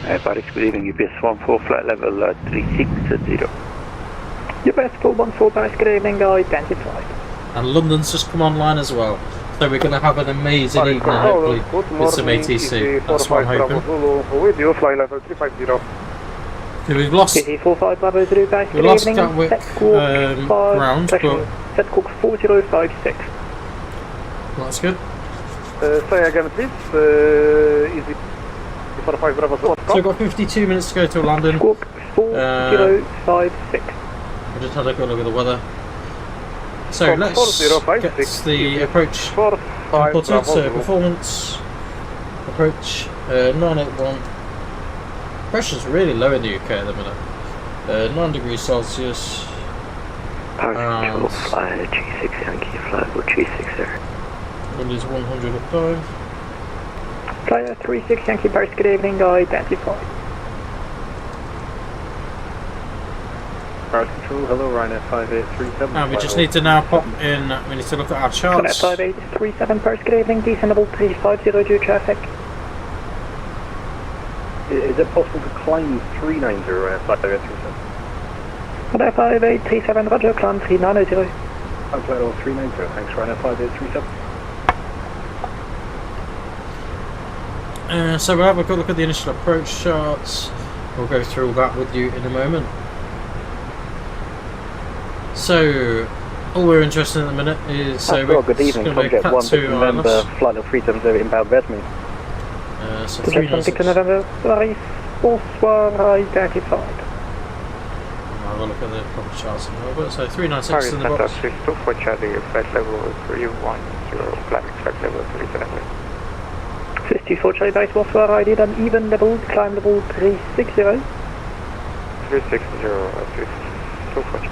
Paris, good evening, UPS 14, flight level 360. UPS 414, Paris, good evening, identified. And London's just come online as well. So we're going to have an amazing evening, hopefully, with some ATC. That's what I'm hoping. With you, flight level 350. Okay, we've lost Gatwick ground, but set Cook 4056. that's good. Say again, please. Easy 45 Bravo. So we've got 52 minutes to go to London. Cook 4056. I just had a good look at the weather. So let's get the approach inputted. So performance, approach 981. Pressure's really low in the UK at the minute. 9 degrees Celsius. Control, fly G6 Yankee, fly G6 there. Wind is 100 at 5. Flyer 36 Yankee, Paris, good evening, identified. Paris Control, hello, Ryanair 5837. And we just need to now pop in, we need to look at our charts. Ryanair 5837, Paris, good evening, descendable 350 due traffic. Is it possible to climb 390 at 5837? Ryanair 5837, Roger, climb 390. I'm flight level 390, thanks, Ryanair 5837. So we'll have a good look at the initial approach charts. We'll go through all that with you in a moment. So, all we're interested in at the minute is we're good evening, going to Jet 1 to November, flight level 370 inbound VATSIM. So Jet 1 November, Paris, bonsoir, identified. I'll have a look at the proper charts in a moment. So 396 in the box. Paris, 2 for Charlie, flight level 310, flight level 370. 54 Charlie, Paris, bonsoir, I did an even level, climb level 360. 360, 2 for Charlie.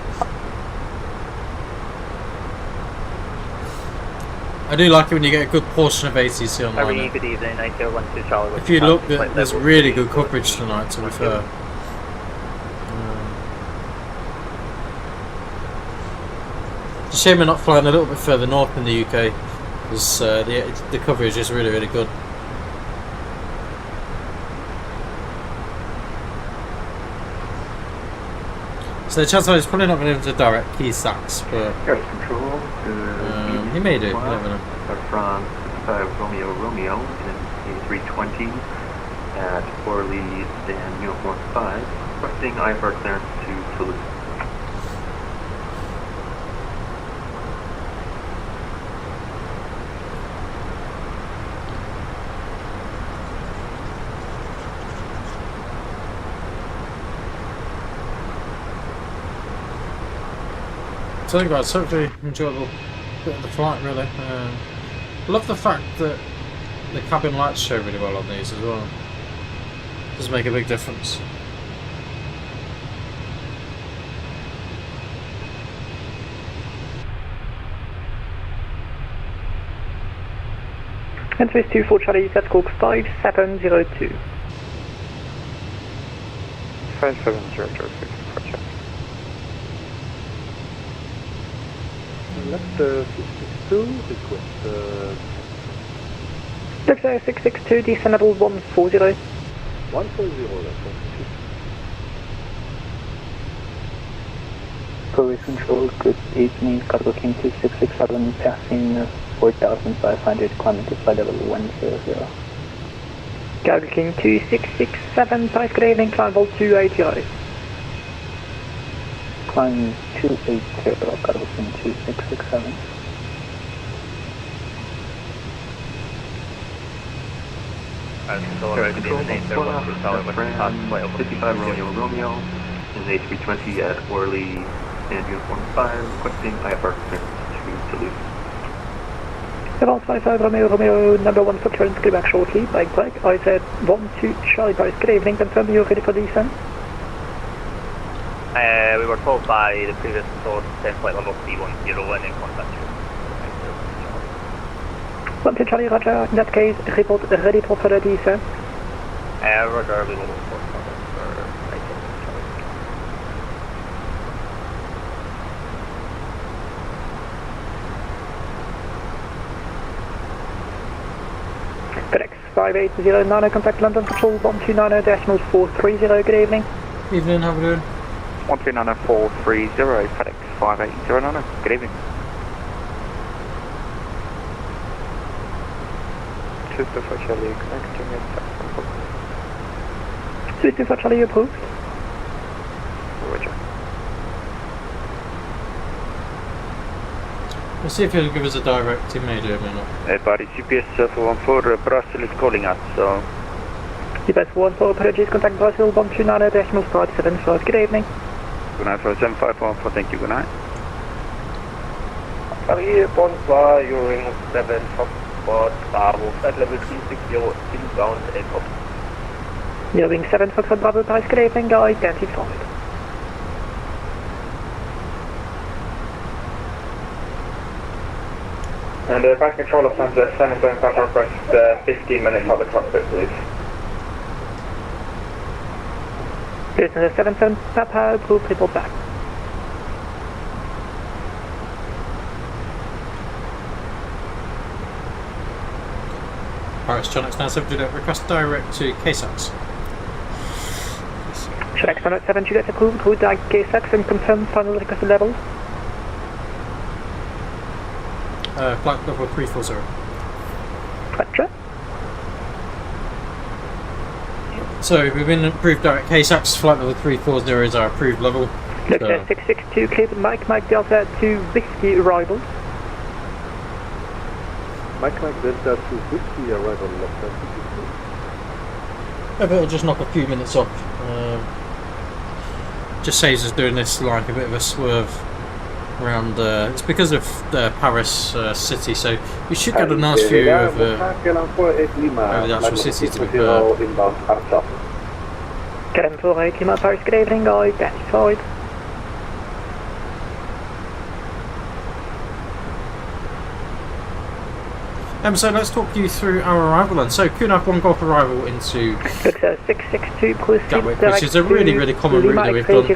I do like it when you get a good portion of ATC online. Good evening, 9012 Charlie. If you look, there's really good coverage tonight, to be fair. It's a shame we're not flying a little bit further north in the UK, because the coverage is really, really good. So the Chancellor is probably not going to be able to direct key sacks, but Control, he may do, you never know. From Romeo Romeo in A320 at Orly Dan Uniform 5, requesting IFR clearance to Toulouse. So guys, hopefully enjoyable bit of the flight really. I love the fact that the cabin lights show really well on these as well. Does make a big difference. And Swiss 24 Charlie, set Cook 5702. 5700 for check. Left 662, request. Left 662, descend level 140. 140, that's 160. Police control, good evening, Cargo King 2667, passing 4,500, climbing to flight level 100. Cargo King 2667, Paris, good evening, climb level 280. Climb 280, Cargo King 2667. Control, 55 Romeo Romeo in the A320 at Orly and Uniform 5, requesting IFR clearance to Toulouse. Level 55 Romeo Romeo, number 1 for turn, get back shortly, bike break. I said 1-2 Charlie Paris, good evening, confirm you're ready for descent. We were told by the previous source, 10 flight level 310 and in contact you. 1-2 Charlie, roger, in that case, report ready for further descent. Roger, we will report for FedEx 5809, contact London Control 129.430, good evening. Evening, how are we doing? 129.430, FedEx 5809, good evening. 2 for Charlie, connecting and taxi. 2 for Charlie, approved. Roger. We'll see if he'll give us a direct, he may do, it may not. Hey buddy, GPS 414 Brussels is calling us, so... GPS 14, apologies, contact Brussels 129.575, good evening. Good night for 7514, thank you, good night. Paris, bonsoir, you're in 7, Foxtrot, Bravo, flight level 360, inbound, airport. You're wing 7, Foxtrot, Bravo, Paris, good evening, identified. And back control of Sunset 7 going back request 15 minutes out the cockpit, please. Business 77, Papa, approved, report back. Paris, John X97, Juliet, request direct to KSAX. Should X97, Juliet, approved, route direct KSAX and confirm final request level. Flight level 340. Roger. So we've been approved direct KSAX, flight level 340 is our approved level. Left 662, cleared Mike Delta to Whiskey arrival. Mike Delta to Whiskey arrival, left 662. If it'll just knock a few minutes off. Just saves us doing this like a bit of a swerve around. It's because of Paris city, so we should get a nice view of the actual city to be fair. Get for Lima Paris, good evening, guys, identified. So let's talk you through our arrival then. So Kunaf 1 Golf arrival into 662, Gatwick, which is a really common route that we've done.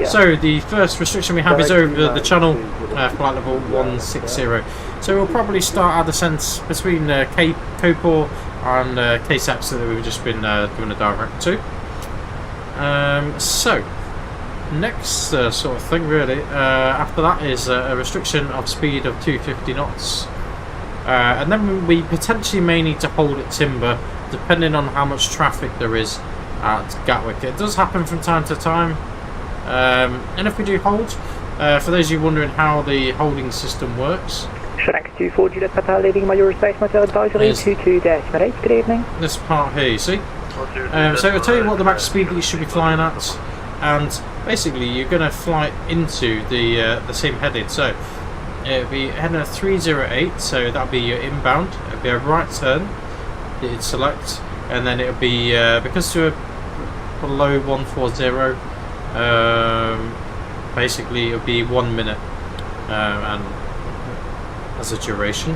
So the first restriction we have is over the channel, flight level 160. So we'll probably start our descent between Cape Copor and KSAX that we've just been given a direct to. So next sort of thing really, after that is a restriction of speed of 250 knots. And then we potentially may need to hold at Timber depending on how much traffic there is at Gatwick. It does happen from time to time, and if we do hold, for those of you wondering how the holding system works, X24 Juliet Papa leaving my Eurospace Motor Advisory 22-8, good evening. This part here, you see? So it'll tell you what the max speed that you should be flying at, and basically you're going to fly into the same heading. So it'll be heading at 308, so that'll be your inbound. It'll be a right turn that you'd select, and then it'll be because we're below 140, basically it'll be 1 minute and as a duration.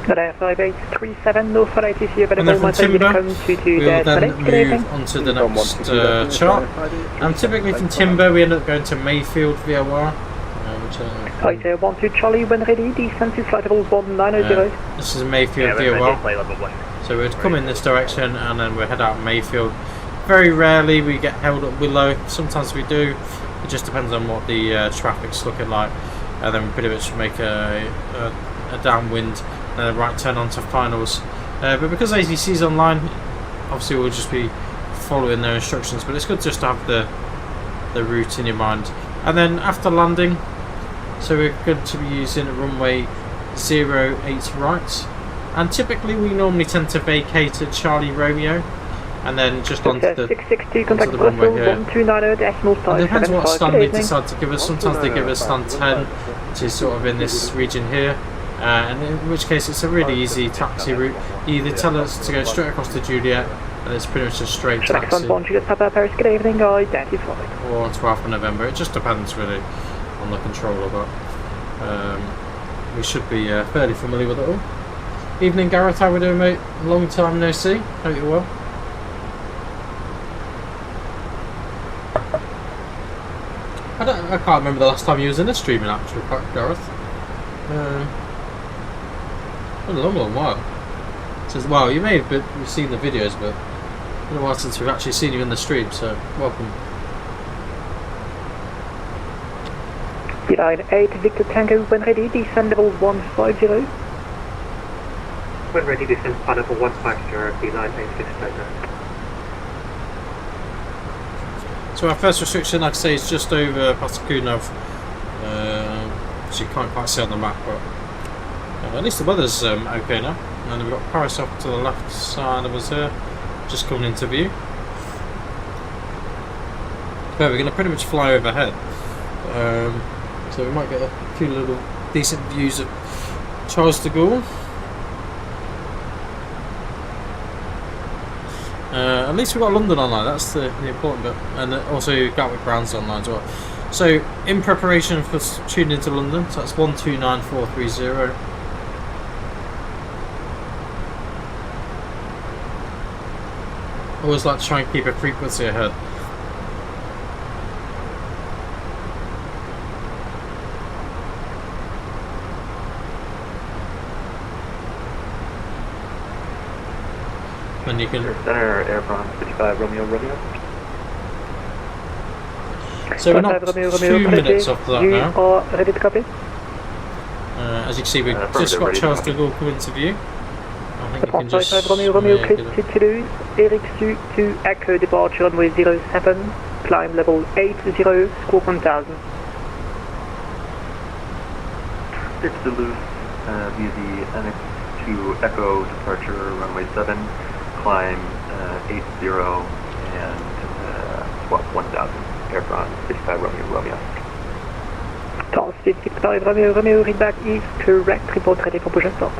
5837, no flight is available. And then from Timber, we'll then good evening. move on to the next chart. And typically from Timber, we end up going to Mayfield VOR. Right, 12 Charlie, when ready, descend to flight level 190. This is Mayfield VOR. So we'd come in this direction and then we head out Mayfield. Very rarely we get held up Willow, sometimes we do. It just depends on what the traffic's looking like. And then we pretty much make a downwind and a right turn onto finals. But because ATC's online, obviously we'll just be following their instructions, but it's good just to have the route in your mind. And then after landing, so we're going to be using a runway 08 right, and typically we normally tend to vacate at Charlie Romeo and then just onto the runway here. It depends what stand they decide to give us. Sometimes they give us stand 10, which is sort of in this region here, and in which case it's a really easy taxi route. You either tell us to go straight across to Juliet and it's pretty much a straight taxi, or onto Alpha November. It just depends really on the controller, but we should be fairly familiar with it all. Evening Gareth, how we doing mate? Long time no see, hope you're well. I can't remember the last time you was in a streaming actually, Gareth. Been a long while. Since, well, you may have seen the videos, but it's been a while since we've actually seen you in the stream, so welcome. Line 8 Victor Tango, when ready, descend level 150. When ready, descend flight level 150, line 8 Victor Tango. So our first restriction, like I say, is just over Patakunov, which you can't quite see on the map, but at least the weather's okay now. And we've got Paris off to the left side of us here, just coming into view. But we're going to pretty much fly overhead. So we might get a few little decent views of Charles de Gaulle. At least we've got London online, that's the important bit. And also Gatwick Brown's online as well. So in preparation for tuning into London, so that's 129430. Always like to try and keep a frequency ahead. And you can Center Air France 55 Romeo. So we're not 2 minutes off that now. Ready to copy? As you can see, we've just got Charles de Gaulle come into view. I think you can just Romeo, Toulouse, Eric Su to Echo departure runway 07, climb level 80, score 1000. It's Duluth via the NX2 Echo departure runway 7, climb 80 and swap 1000. Air France 55 Romeo. Tower 55 Romeo, read back is correct, report ready for push and start.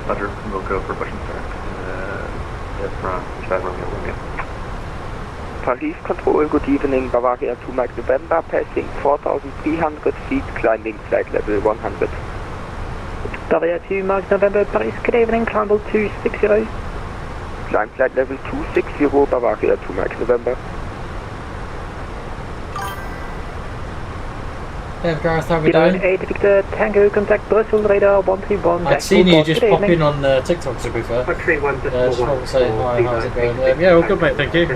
Roger, we'll go for push and start. Air France 55 Romeo. Paris Control, good evening, Bavaria 2 Mike November, passing 4,300 feet, climbing flight level 100. Bavaria 2 Mike November, Paris, good evening, climb level 260. Climb flight level 260, Bavaria 2 Mike November. Yeah, Gareth, how we doing? 8 Victor Tango, contact Brussels radar 131. I'd seen you just pop in on TikTok, to be fair. Just want to say hi, how's it going? Yeah, well, good mate, thank you.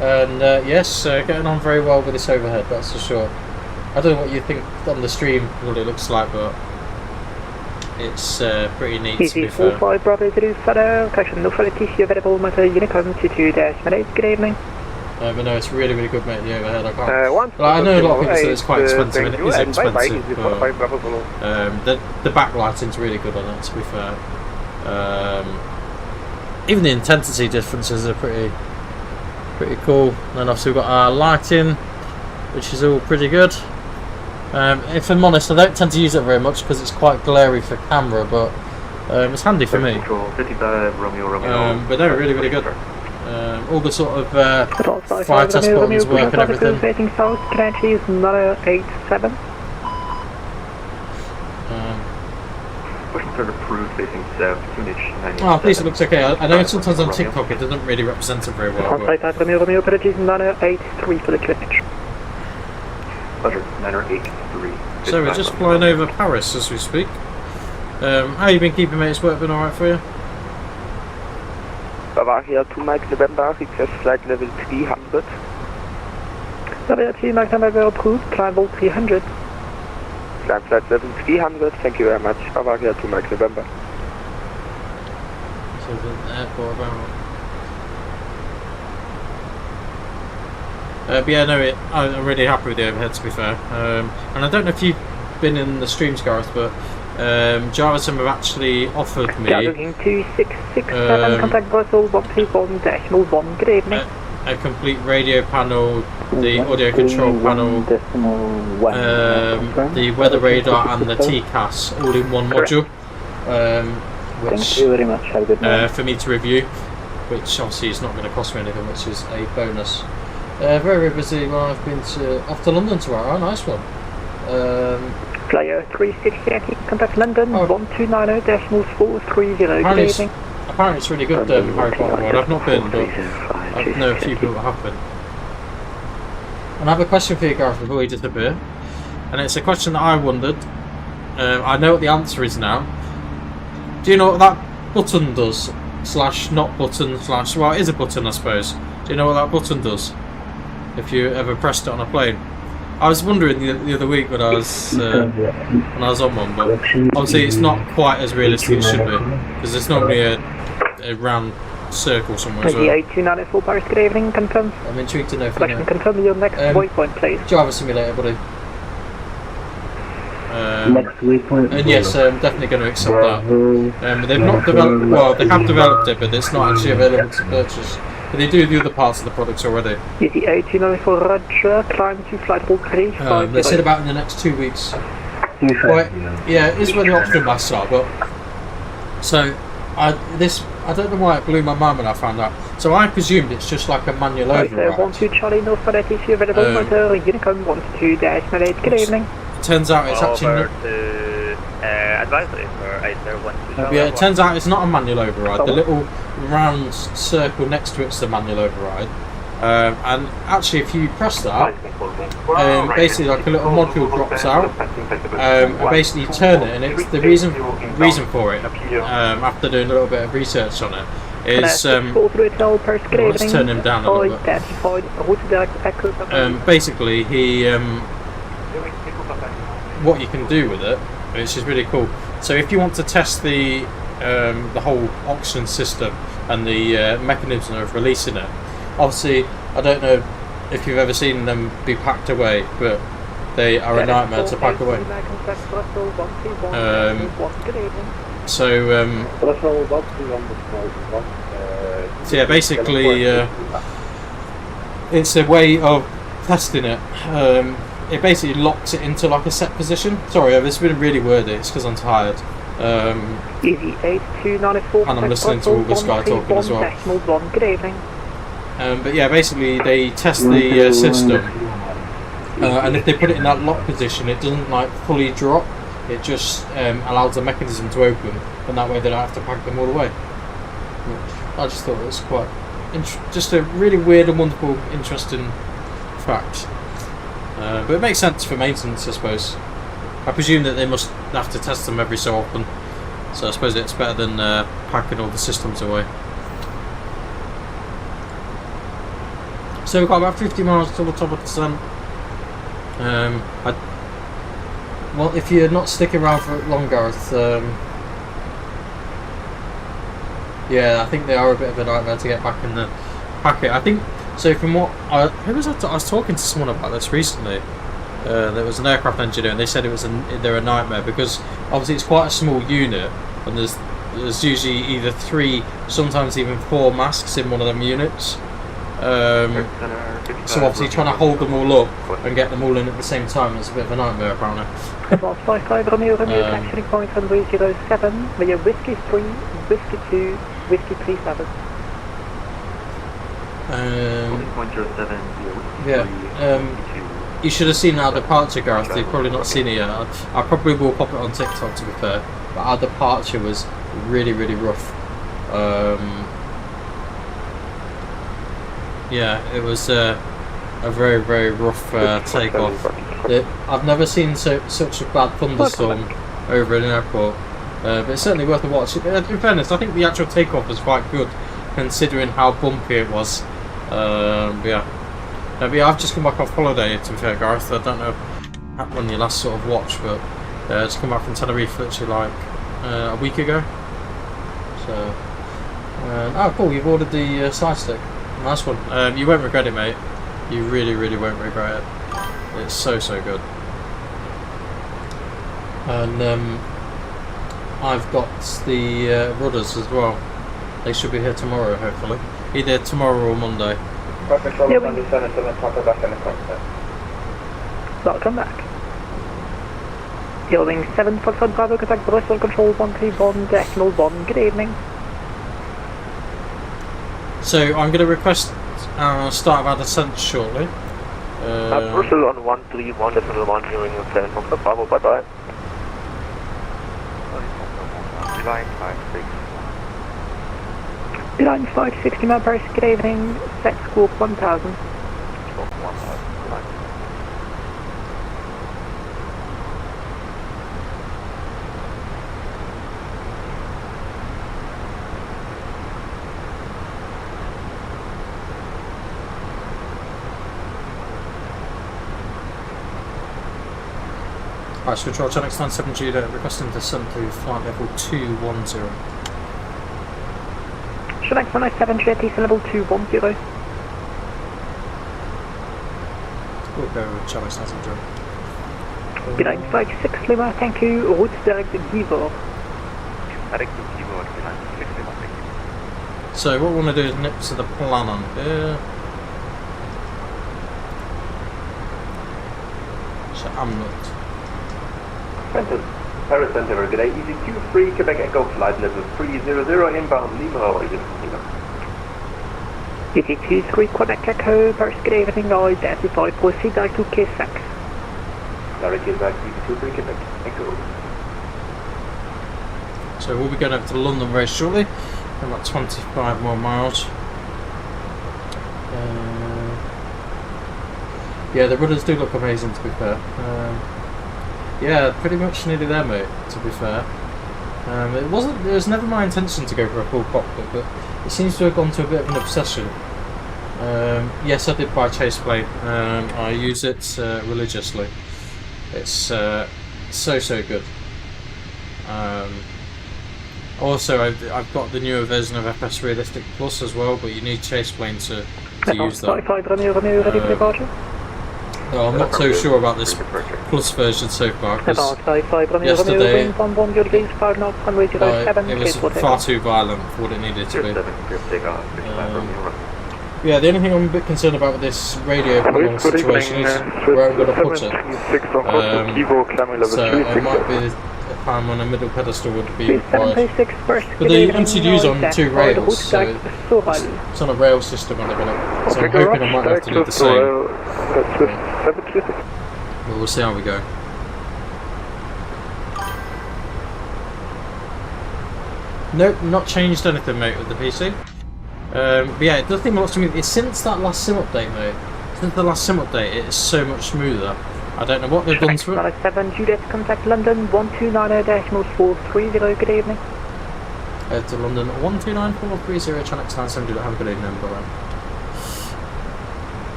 And yes, getting on very well with this overhead, that's for sure. I don't know what you think on the stream, what it looks like, but it's pretty neat, to be fair. 45 Bravo to do further, correction, no further TC available, matter Unicom 22-8, good evening. But no, it's really good mate, the overhead. I know a lot of people say it's quite expensive, and it is expensive, but the backlighting's really good on it, to be fair. Even the intensity differences are pretty cool. And obviously we've got our lighting, which is all pretty good. If I'm honest, I don't tend to use it very much because it's quite glary for camera, but it's handy for me. 55 Romeo. But they're really good. All the sort of fire test buttons work and everything. Facing south, currently is 87. question start approved facing south, tunage 97. Oh, please, it looks okay. I know sometimes on TikTok it doesn't really represent it very well. Contact But... type Romeo, apologies, 983 for the clippage. Pleasure, 983. So we're just flying over Paris as we speak. How you been keeping, mate? Has work been alright for you? Bavaria 2 Mike November, request flight level 300. Bavaria 2 Mike November approved, climb level 300. Climb flight level 300, thank you very much. Bavaria 2 Mike November. So the airport about... but yeah, no, I'm really happy with the overhead, to be fair. And I don't know if you've been in the streams, Gareth, but VATSIM have actually offered me Gathering 2667, contact Brussels 131.1, good evening. A complete radio panel, the audio control panel, the weather radar and the TCAS all in one module, which Thank you very much. Have a good night. for me to review, which obviously is not going to cost me anything, which is a bonus. Very, very busy. Well, I've been off to London tomorrow. Oh, nice one. Flyer 360, contact London 1290.430, good evening. Apparently it's really good, Harry Potter World. I've not been, but I know a few people that have been. And I have a question for you, Gareth, before you disappear. And it's a question that I wondered. I know what the answer is now. Do you know what that button does? Slash not button slash... Well, it is a button, I suppose. Do you know what that button does? If you ever pressed it on a plane. I was wondering the other week when I was on one, but obviously it's not quite as realistic as it should be, because there's normally a round circle somewhere. So 8294 Paris, good evening, confirm. I'm intrigued to know if you know. Confirm your next waypoint, please. Java Simulator, buddy. Next waypoint. And yes, I'm definitely going to accept that. They've not developed. Well, they have developed it, but it's not actually available to purchase. But they do the other parts of the products already. Easy 8294 Roger, climb to flight level 350. They said about in the next 2 weeks. Well, yeah, it is where the optional masts are, but so I don't know why it blew my mind when I found out. So I presumed it's just like a manual override. 12 Charlie North Flight if you're available, motor Unicom 12-08, good evening. It turns out it's actually advisory for 8012. yeah, it turns out it's not a manual override. The little round circle next to it's the manual override. And actually, if you press that, basically like a little module drops out, and basically you turn it, and it's the reason for it. After doing a little bit of research on it, is let's turn him down a little bit. Basically, what you can do with it, which is really cool. So if you want to test the whole oxygen system and the mechanism of releasing it, obviously I don't know if you've ever seen them be packed away, but they are a nightmare to pack away. So yeah, basically it's a way of testing it. It basically locks it into like a set position. Sorry, it's been really wordy, it's because I'm tired. Easy 8294 and I'm listening to all this guy talking as well. Good evening. But yeah, basically they test the system, and if they put it in that lock position, it doesn't like fully drop. It just allows the mechanism to open, and that way they don't have to pack them all away. Which I just thought it was quite just a really weird and wonderful, interesting fact. But it makes sense for maintenance, I suppose. I presume that they must have to test them every so often, so I suppose it's better than packing all the systems away. So we've got about 50 miles to the top of the sun. Well, if you're not sticking around for long, Gareth, yeah, I think they are a bit of a nightmare to get back in the packet. I think so. From what I was talking to someone about this recently. There was an aircraft engineer, and they said they're a nightmare because obviously it's quite a small unit, and there's usually either 3, sometimes even 4 masks in one of them units. So obviously trying to hold them all up and get them all in at the same time is a bit of a nightmare apparently. Romeo, taxiing point runway 07 via Whiskey 3, Whiskey 2, Whiskey 37. Yeah. You should have seen our departure, Gareth. You've probably not seen it yet. I probably will pop it on TikTok, to be fair. but our departure was really, really rough. Yeah, it was a very, very rough takeoff. I've never seen such a bad thunderstorm over an airport, but it's certainly worth a watch. In fairness, I think the actual takeoff was quite good, considering how bumpy it was. But yeah, I've just come back off holiday, to be fair, Gareth. I don't know when you last sort of watched, but I just come back from Tenerife literally like a week ago. So, oh cool, you've ordered the side stick. Nice one. You won't regret it, mate. You really, really won't regret it. It's so, so good. And I've got the rudders as well. They should be here tomorrow, hopefully. Either tomorrow or Monday. Welcome back. Building 7 Foxtrot Bravo, contact Bristol Control 131.1. Good evening. So I'm going to request start of our descent shortly. Bristol on 131.1, hearing 7 Foxtrot Bravo, bye bye. Line 560 mile per hour, good evening. Set squawk 1000. Alright, so control Jet 97 Judah requesting descent to flight level 210. Jet 197 Jet level 210. We'll go with Jet 97 Judah. Good night, 56 Lima, thank you. Route direct to Givor. So what we want to do is nip to the plan on here. So I'm not. Paris Center, good day. Easy Q3, Quebec Echo, flight level 300, inbound Lima, how are you? Easy Q3, Quebec Echo, Paris, good evening, identify, proceed direct to K6. Direct back, Easy Q3, Quebec Echo. So we'll be going over to London very shortly, in about 25 more miles. Yeah, the rudders do look amazing, to be fair. Yeah, pretty much nearly there, mate, to be fair. It was never my intention to go for a full cockpit, but it seems to have gone to a bit of an obsession. Yes, I did buy chase plane. I use it religiously. It's so, so good. Also, I've got the newer version of FS Realistic Plus as well, but you need chase plane to use that. Ready for departure? No, I'm not so sure about this Plus version so far, because yesterday it was far too violent for what it needed to be. Yeah, the only thing I'm a bit concerned about with this radio panel situation is where I'm going to put it. So it might be a time when a middle pedestal would be required. But the MCU's on 2 rails, so it's on a rail system at the minute. So I'm hoping I might have to do the same. But we'll see how we go. Nope, not changed anything, mate, with the PC. But yeah, it does seem a lot smoother. It's since that last sim update, mate. Since the last sim update, it is so much smoother. I don't know what they've done to it. 7 Juliet, contact London 1290-430, good evening. To London 129430, Channel 97 Juliet, have a good evening, bye-bye.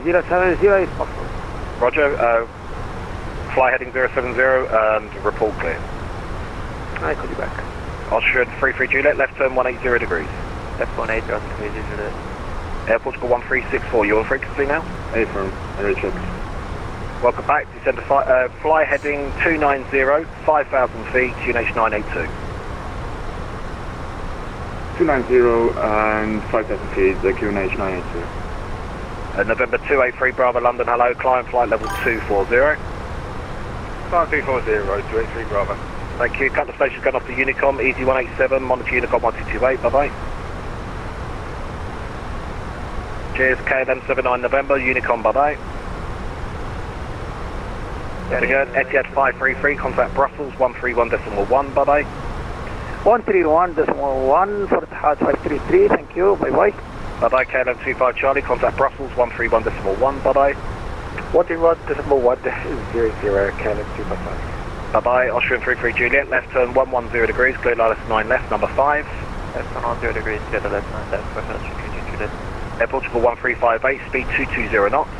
070 is possible. Roger, fly heading 070 and report clear. I call you back. Austria 33 Juliet, left turn 180 degrees. Left 180, Oscar Juliet. Air Portugal 1364, you're on frequency now? Affirm, Richard. Welcome back, descend to fly heading 290, 5,000 feet, QNH 982. 290 and 5,000 feet, the QNH 982. November 283 Bravo London, hello, climb flight level 240. Climb 240, 283 Bravo. Thank you, couple of stations going off to Unicom, easy 187, monitor Unicom 1228, bye bye. Cheers, KLM 79 November, Unicom, bye bye. Very good. Etihad 533, contact Brussels 131.1, bye-bye. 131.1 for Etihad 533, thank you, bye-bye. Bye-bye, KLM 25 Charlie, contact Brussels 131.1, bye-bye. 131.1 00, KLM 255. Bye-bye, Austrian 33 Juliet, left turn 110 degrees, clear line 9 left, number 5. Left turn 10 degrees, clear the left 9 left, for Austrian 33 Juliet. Air Portugal 1358, speed 220 knots.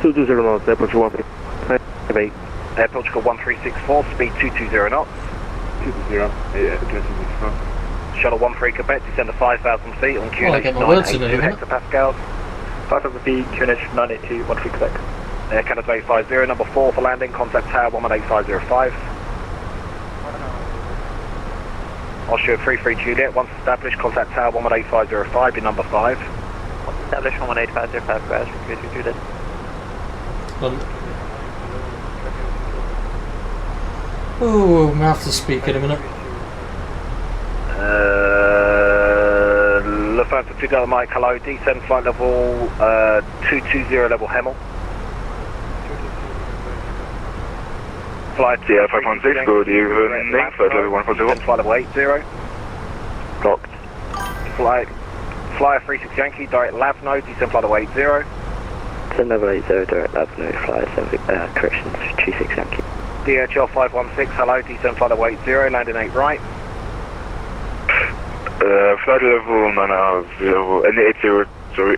220 knots, Air Portugal 1358. Air Portugal 1364, speed 220 knots. 220, yeah, Shuttle 13 Quebec, descend to 5,000 feet on QNH 982 hectopascals. 5,000 feet, QNH 982, 13 Quebec. Air Canada 850, number 4 for landing, contact tower 118505. Austria 33 Juliet, once established, contact tower 118505, be number 5. Established 18505, crash, 33 Juliet. Oh, I'm going to have to speak in a minute. Lufthansa 2 Delta Mike, hello, descend flight level 220 level Hemel. Flight 516, good evening, flight level 140. Descend flight level 80. Blocked. Flyer 36 Yankee, direct LAV node, descend flight level 80. Descend level 80, direct LAV node, flyer 7, correction, 26 Yankee. DHL 516, hello, descend flight level 80, landing 8 right. Flight level 80, sorry,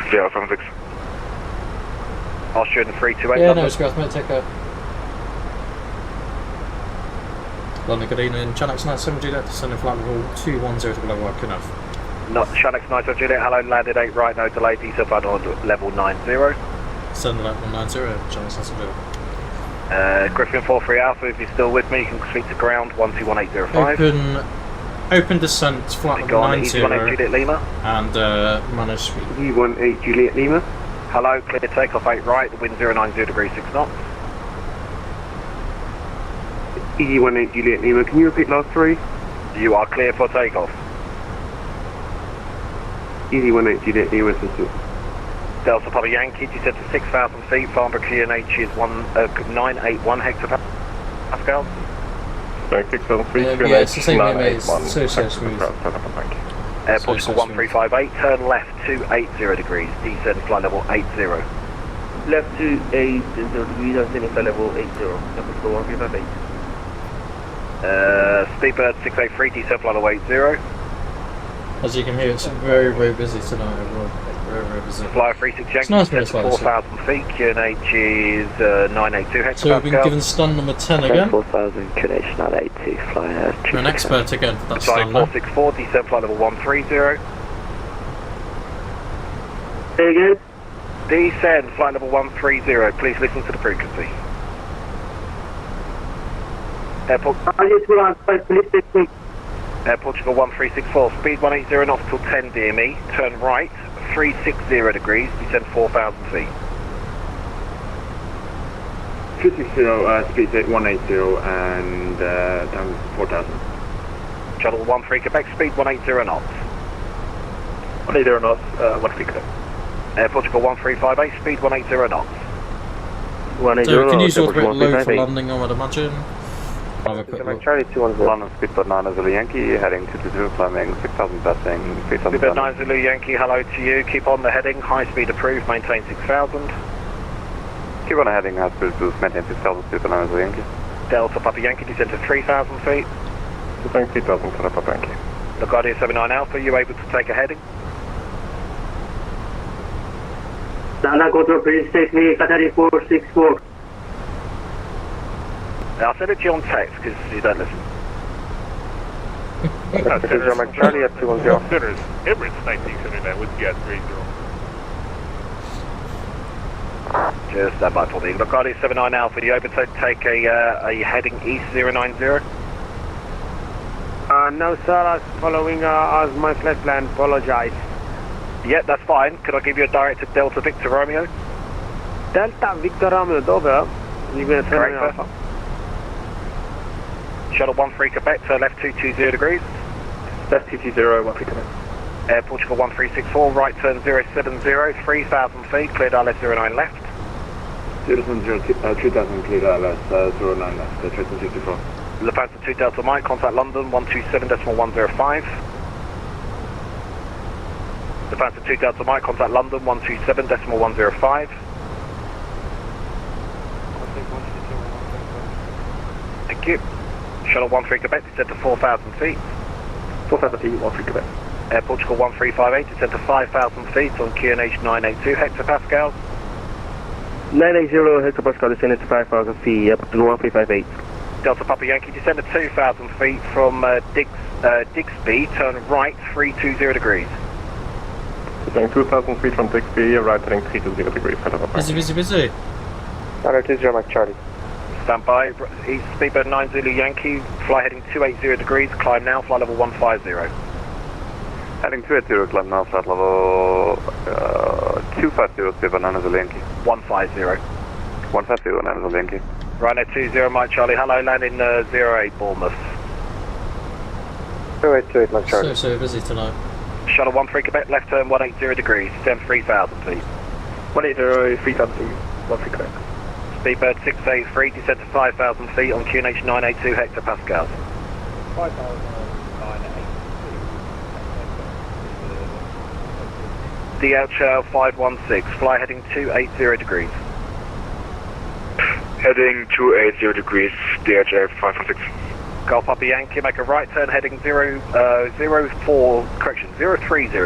056. Austrian 328. Yeah, no, it's great, mate, take care. London, good evening, Channel 97 Juliet, descending flight level 210 to below working off. Not Channel 97 Juliet, hello, landed 8 right, no delay, descend flight on level 90. Descend level 90, Channel 97 Juliet. Griffin 43 Alpha, if you're still with me, you can speak to ground 121805. Open descent, flight level 90, E18 Juliet Lima. And manage speed. E18 Juliet Lima. Hello, clear takeoff 8 right, the wind 090 degrees 6 knots. E18 Juliet Lima, can you repeat last 3? You are clear for takeoff. E18 Juliet Lima, Delta Papa Yankee, descend to 6,000 feet, Farnborough QNH is 981 hectopascals. Yeah, it's the same name, it's so smooth. Air Portugal 1358, turn left 280 degrees, descend flight level 80. Left 280 degrees, descending flight level 80, Air Portugal 1358. Speedbird 683, descend flight level 80. As you can hear, it's very, very busy tonight, everyone. Very, very busy. Flyer 36 Yankee, nice 4,000 feet, QNH is 982 hectopascals. So we've been given stun number 10 again. 4,000, QNH 982, flyer 2. You're an expert again for that Flying stun. 464, descend flight level 130. Say again? Descend flight level 130, please listen to the frequency. Airport. Air Portugal 1364, speed 180 knots till 10 DME, turn right 360 degrees, descend 4,000 feet. 360, speed 180 and down 4,000. Shuttle 13 Quebec, speed 180 knots. 180 knots, 13 Quebec. Air Portugal 1358, speed 180 knots. 180 So we can use knots, a bit low for landing, I would imagine. Charlie 210, Speedbird 9 Zulu Yankee, heading 222, climbing 6,000, passing 3,000. Speedbird 9 Zulu Yankee, hello to you, keep on the heading, high speed approved, maintain 6,000. Keep on heading, high speed approved, maintain 6,000, Speedbird 9 Zulu Yankee. Delta Papa Yankee, descend to 3,000 feet. Descending 3,000, Papa Yankee. LaGuardia 79 Alpha, are you able to take a heading? Dana control, please take me, Qatari 464. I'll send it to you on text because you don't listen. Charlie at 210. Emirates 1979 with Jet 30. Just stand by for me. LaGuardia 79 Alpha, are you able to take a heading east 090? No sir, following as my flight plan, apologize. Yeah, that's fine. Could I give you a direct to Delta Victor Romeo? Delta Victor Romeo, over. You're going to turn me Correct, off. Shuttle 13 Quebec, so left 220 degrees. Left 220, 13 Quebec. Air Portugal 1364, right turn 070, 3,000 feet, cleared RLS 09 left. 3000 clear LS 09 left, 1364. Lufthansa 2 Delta Mike, contact London 127.105. Lufthansa 2 Delta Mike, contact London 127.105. Thank you. Shuttle 13 Quebec, descend to 4,000 feet. 4,000 feet, 13 Quebec. Air Portugal 1358, descend to 5,000 feet on QNH 982 hectopascals. 980 hectopascal, descending to 5,000 feet, Air Portugal 1358. Delta Papa Yankee, descend to 2,000 feet from Dixby, turn right 320 degrees. Descending 2,000 feet from Dixby, right heading 320 degrees. Busy. 920 Mike Charlie. Stand by, East Speedbird 9 Zulu Yankee, fly heading 280 degrees, climb now, fly level 150. Heading 280, climb now, flight level 250, Speedbird 9 Zulu Yankee. 150. 150, 9 Zulu Yankee. Ryanair 20 Mike Charlie, hello, landing 08 Bournemouth. 2828 Mike Charlie. So busy tonight. Shuttle 13 Quebec, left turn 180 degrees, descend 3,000 feet. 180, 3,000 feet, 13 Quebec. Speedbird 683, descend to 5,000 feet on QNH 982 hectopascals. 5,982. DHL 516, fly heading 280 degrees. Heading 280 degrees, DHL 516. Golf Papa Yankee, make a right turn heading 030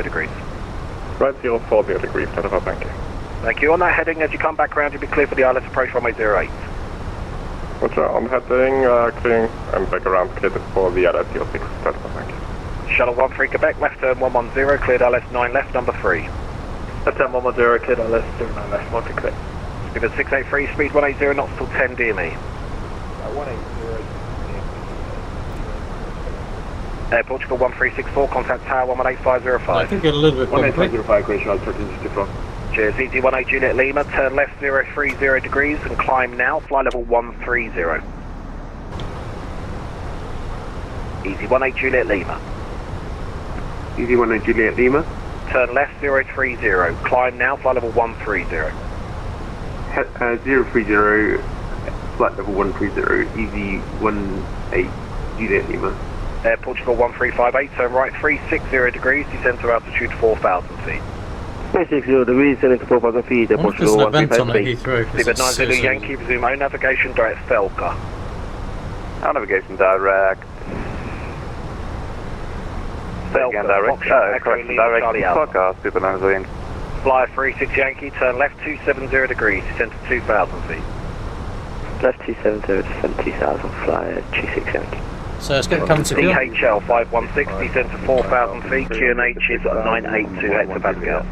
degrees. Right 040 degrees, Delta Papa Yankee. Thank you. On that heading, as you come back round, you'll be clear for the ILS approach runway 08. Roger, on heading, clearing, and back around, cleared for the LS 06, Delta Papa Yankee. Shuttle 13 Quebec, left turn 110, cleared ILS 9 left, number 3. Left turn 110, cleared LS 09 left, 13 Quebec. Speed 683, speed 180 knots till 10 DME. 180. Air Portugal 1364, contact tower 118,505. I think a little bit bumpy. 18505, Great Shot 1364. Cheers, Easy 18 Juliet Lima, turn left 030 degrees and climb now, fly level 130. Easy 18 Juliet Lima. Easy 18 Juliet Lima. Turn left 030, climb now, fly level 130. 030, flight level 130, easy 18 Juliet Lima. Air Portugal 1358, turn right 360 degrees, descend to altitude 4,000 feet. 360 degrees, descending to 4,000 feet, Air Portugal 1358. Speedbird 9 Zulu Yankee, resume own navigation, direct Felka. Our navigation direct. Felka, direct. correction, direct. Felka, Speedbird 9 Zulu Yankee. Fly 36 Yankee, turn left 270 degrees, descend to 2,000 feet. Left 270, descend 2,000, fly 26 Yankee. So it's going to come to you. DHL 516, descend to 4,000 feet, QNH is 982 hectopascals.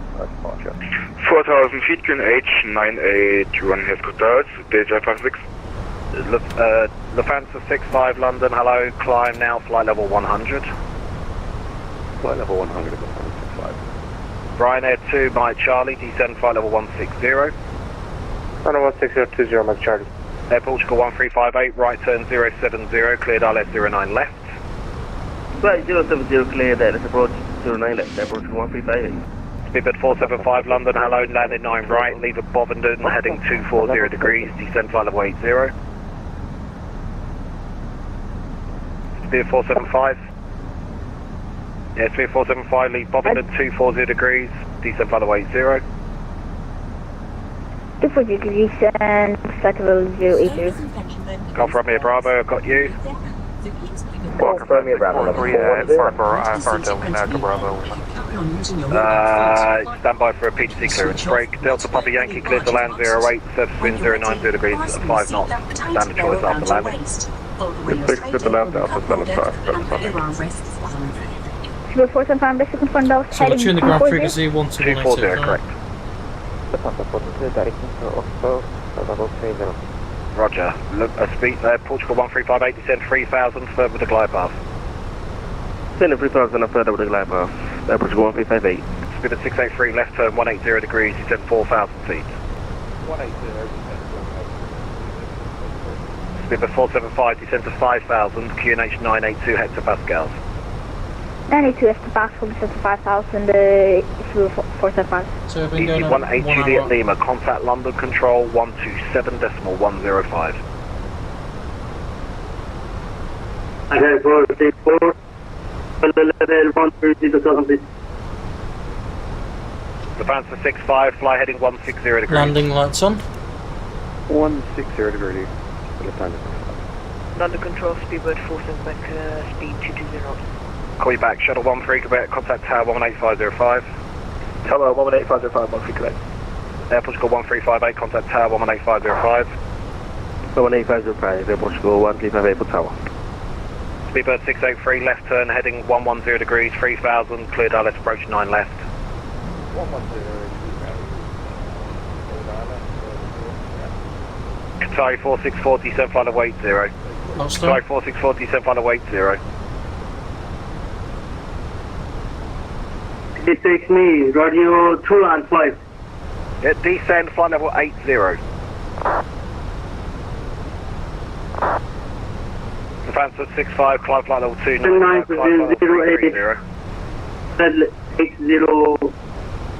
4,000 feet, QNH 981 hectopascals, DHL 56. Lufthansa 65 London, hello, climb now, flight level 100. Flight level 100, 65. Ryanair 2 Mike Charlie, descend flight level 160. Ryanair 16020 Mike Charlie. Air Portugal 1358, right turn 070, cleared ILS 09 left. Right 070, cleared ILS approach 09 left, Air Portugal 1358. Speedbird 475 London, hello, landing 9 right, leave at Bovenden, heading 240 degrees, descend flight level 80. Speedbird 475. Yeah, Speedbird 475, leave Bovenden 240 degrees, descend flight level 80. 240 degrees and flight level 080. Golf Romeo Bravo, I've got you. Golf Romeo Bravo. Stand by for a PTC clearance break. Delta Papa Yankee cleared to land 08, surface wind 090 degrees at 5 knots. Standard choice after landing. Good to land after standard choice. Speedbird 475, best confirm those So we're tuning the ground frequency 12180. correct. Roger. Look, speed Portugal 1358, descend 3,000, further with the glide path. Descend 3,000 and further with the glide path. Air Portugal 1358. Speed at 683, left turn 180 degrees, descend 4,000 feet. 180. Speed at 475, descend to 5,000, QNH 982 hectopascals. 92 is the back from 75,000, 475. So we've been going on 18 1 Juliet hour. Lima, contact London Control 127.105. Okay, 464. Level 130,000, please. Lufthansa 65, fly heading 160 degrees. Landing lights on. 160 degrees. Lufthansa. London Control, speedbird 47 back, speed 220 knots. Call you back, shuttle 13 Quebec, contact tower 118,505. Tower 118,505, 13 Quebec. Air Portugal 1358, contact tower 118,505. 118,505, Air Portugal 1358 for tower. Speedbird 683, left turn heading 110 degrees, 3000, cleared ILS approach 9 left. 110. Qatari 4640, 7 final weight 0. Qatari 4640, 7 final weight 0. This takes me, radio 2 and 5. Yeah, descend, flight level 80. Lufthansa 65, climb flight level 29, climb flight level 330. 80,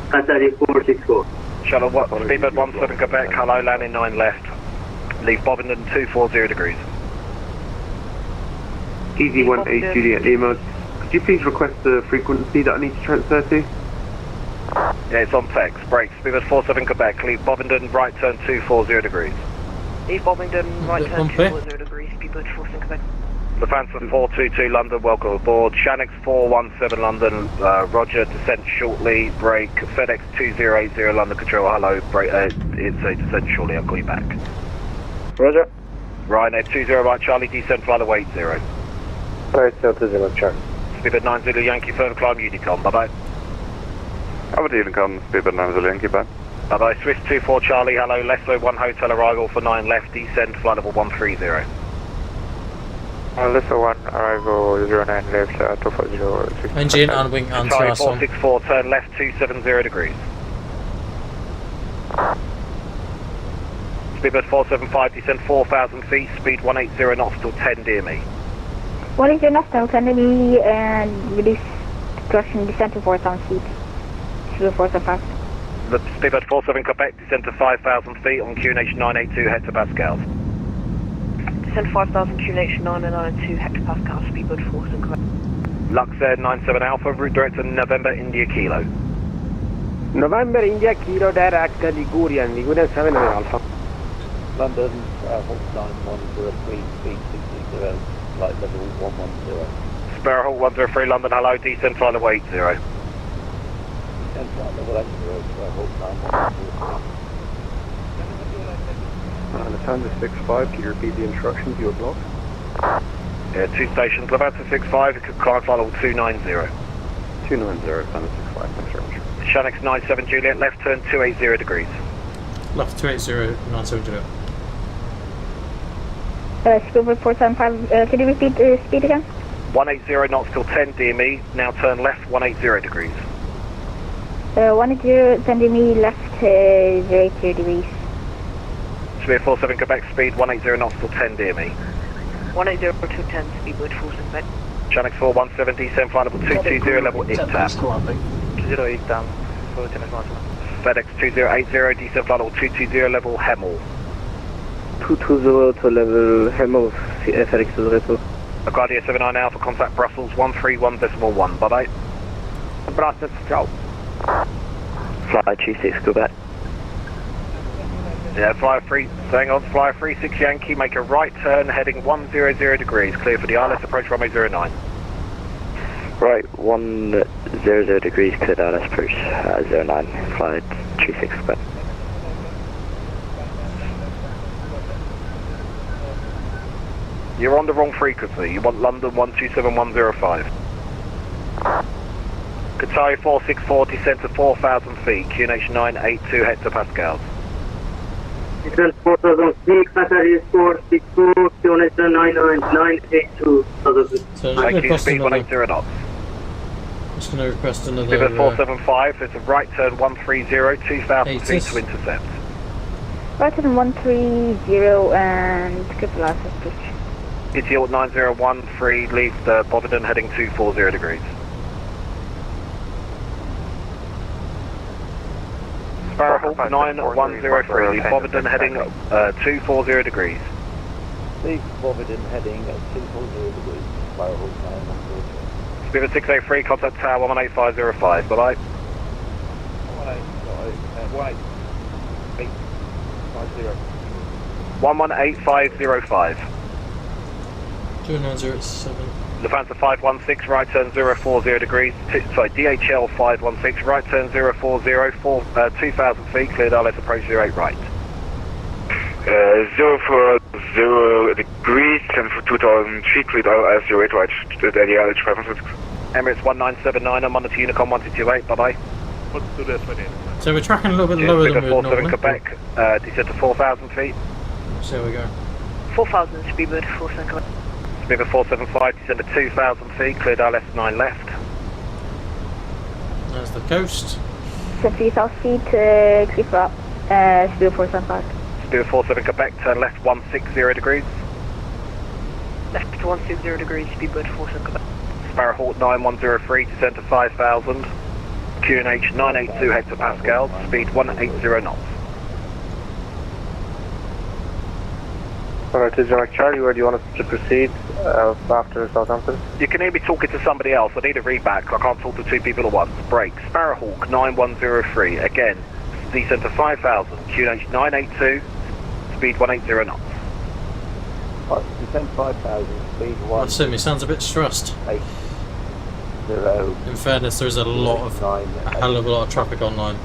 Qatari 464. Shuttle speedbird 17 Quebec, hello, landing 9 left. Leave Bovington 240 degrees. Easy 18 Juliet Lima. Could you please request the frequency that I need to transfer to? Yeah, it's on text. Brakes. Speedbird 47 Quebec, leave Bovington, right turn 240 degrees. Leave Bovington, right turn 240 degrees, speedbird 47 Quebec. Lufthansa 422 London, welcome aboard. Shanix 417 London, roger, descent shortly, break. FedEx 2080 London Control, hello, break, it's a descent shortly, I'll call you back. Roger. Ryanair 20 right, Charlie, descent, flight away 0. Right, Delta 0, Charlie. Speedbird 90 Yankee, firm climb, Unicom, bye-bye. Aberdeen Unicom, speedbird 90 Yankee, bye. Bye-bye, Swiss 24 Charlie, hello, Leicester 1 hotel arrival for 9 left, descent, flight level 130. Leicester 1, arrival 09 left, 240. Engine and wing and Qatari thrust on. 464, turn left 270 degrees. Speedbird 475, descend 4,000 feet, speed 180 knots till 10 near me. What is your national tendency and reduce direction descent to 4,000 feet? 475. The Speedbird 47 Quebec, descend to 5,000 feet on QNH 982 hectopascals. Descend 5,000 QNH 992 hectopascals, speedbird 47 Quebec. Luxair 97 Alpha, route director November India Kilo. November India Kilo direct Liguria 7 Alpha. London, hold 9103, speed 660, flight level 110. Sparrow 103 London, hello, descend flight level 80. Descend flight level 80, hold 9103. Lufthansa 65, can you repeat the instructions you were blocked? Yeah, 2 stations, Lufthansa 65, you could climb flight level 290. 290, Lufthansa 65, thanks very much. Shanix 97 Juliet, left turn 280 degrees. Left 280, 97 Juliet. Speedbird 475, can you repeat the speed again? 180 knots till 10 DME, now turn left 180 degrees. 180, 10 me left 080 degrees. Speed 47 Quebec, speed 180 knots till 10 DME. 180 to 10, speedbird 47 Quebec. Shanix 417, descend flight level 220, level ITAP. 208 down, FedEx 2080, descend flight level 220, level Hemel. 220 to level Hemel, FedEx 202. LaGuardia 79 Alpha, contact Brussels 131.1, bye-bye. Brussels, ciao. Fly 26 Quebec. Yeah, fly 36 Yankee, make a right turn heading 100 degrees, clear for the ILS, approach runway 09. Right, 100 degrees, cleared ILS approach 09, fly 36 Quebec. You're on the wrong frequency, you want London 127105. Qatari 464, descend to 4,000 feet, QNH 982 hectopascals. Descend 4,000 feet, Qatari 462, QNH 982. Thank you, speed 180 knots. Just going to request another. Speedbird 475, there's a right turn 130, 2,000 feet to intercept. Right turn 130 and triple access, please. It's York 9013, leave the Bovington heading 240 degrees. 9103, leave Bovingdon heading 240 degrees. Leave Bovingdon heading at 240 degrees. Firehawk 9103. Spirit 603, contact tower 18505, bye-bye. 118,505. 29087. Lufthansa 516, right turn 040 degrees. DHL 516, right turn 040, 2,000 feet, cleared RLS approach 08 right. 040 degrees, and for 2000 feet, cleared RLS 08 right, DHL 516. Emirates 1979, I'm on the Unicom 1228, bye-bye. So we're tracking a little bit lower than we would 47 normally. Quebec, descend to 4,000 feet. So there we go. 4,000 speedbird, 47 Quebec. Speedbird 475, descend to 2,000 feet, cleared RLS 9 left. There's the coast. 70 South Street, clear up, speed 475. Speedbird 47 Quebec, turn left 160 degrees. Left 160 degrees, speedbird 47 Quebec. Sparrowhawk 9103, descend to 5,000. QNH 982 hectopascals, speed 180 knots. Alright, is Charlie, where do you want us to proceed after Southampton? You can hear me talking to somebody else. I need a readback. I can't talk to two people at once. Break. Sparrowhawk 9103. Again, descend to 5,000. QNH 982, speed 180 knots. Descend 5,000, speed 1. Well, Sim, he sounds a bit stressed. 80. In fairness, there's a hell of a lot of traffic online.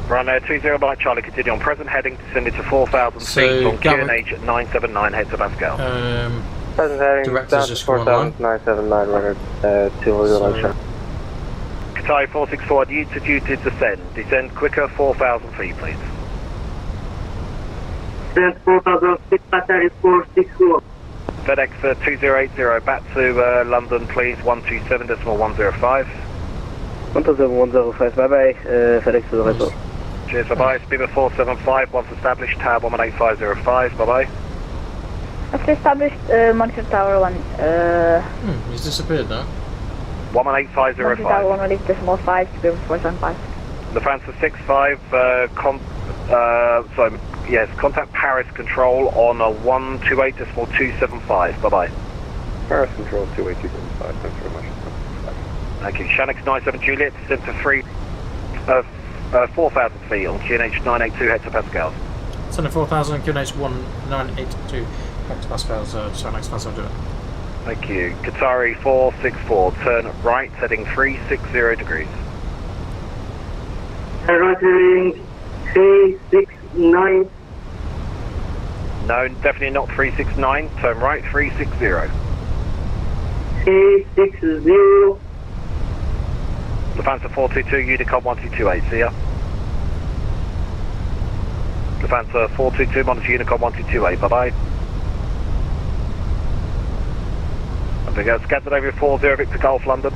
Run 20 by Charlie, continue on present heading, descended to 4,000 feet on QNH 979 hectopascal. Present heading, Directors just go online. 979 runner 200. Qatar 464, due to descend. Descend quicker, 4,000 feet, please. Descend 4,000 feet, Qatar 464. FedEx 2080, back to London, please, 127.105. 12105, bye-bye, FedEx 2080. Cheers, bye-bye. Speedbird 475, once established, tab 118,505, bye-bye. After established, monitor tower 1, He's disappeared now. 118,505. monitor tower 1 release decimal 5, speed 475. Lufthansa 65, contact Paris Control on a 128.275, bye-bye. Paris Control 28275, thanks very much. Thank you. Shanix 97 Juliet, descend to 4,000 feet on QNH 982 hectopascals. Send to 4,000, QNH 1982 hectopascals, Shanix 97. Thank you. Qatari 464, turn right, heading 360 degrees. Right heading 369. No, definitely not 369, turn right, 360. 360. Lufthansa 422, Unicom 1228, see ya. Lufthansa 422, monitor Unicom 1228, bye-bye. I think that's scattered over 40 Victor Golf, London.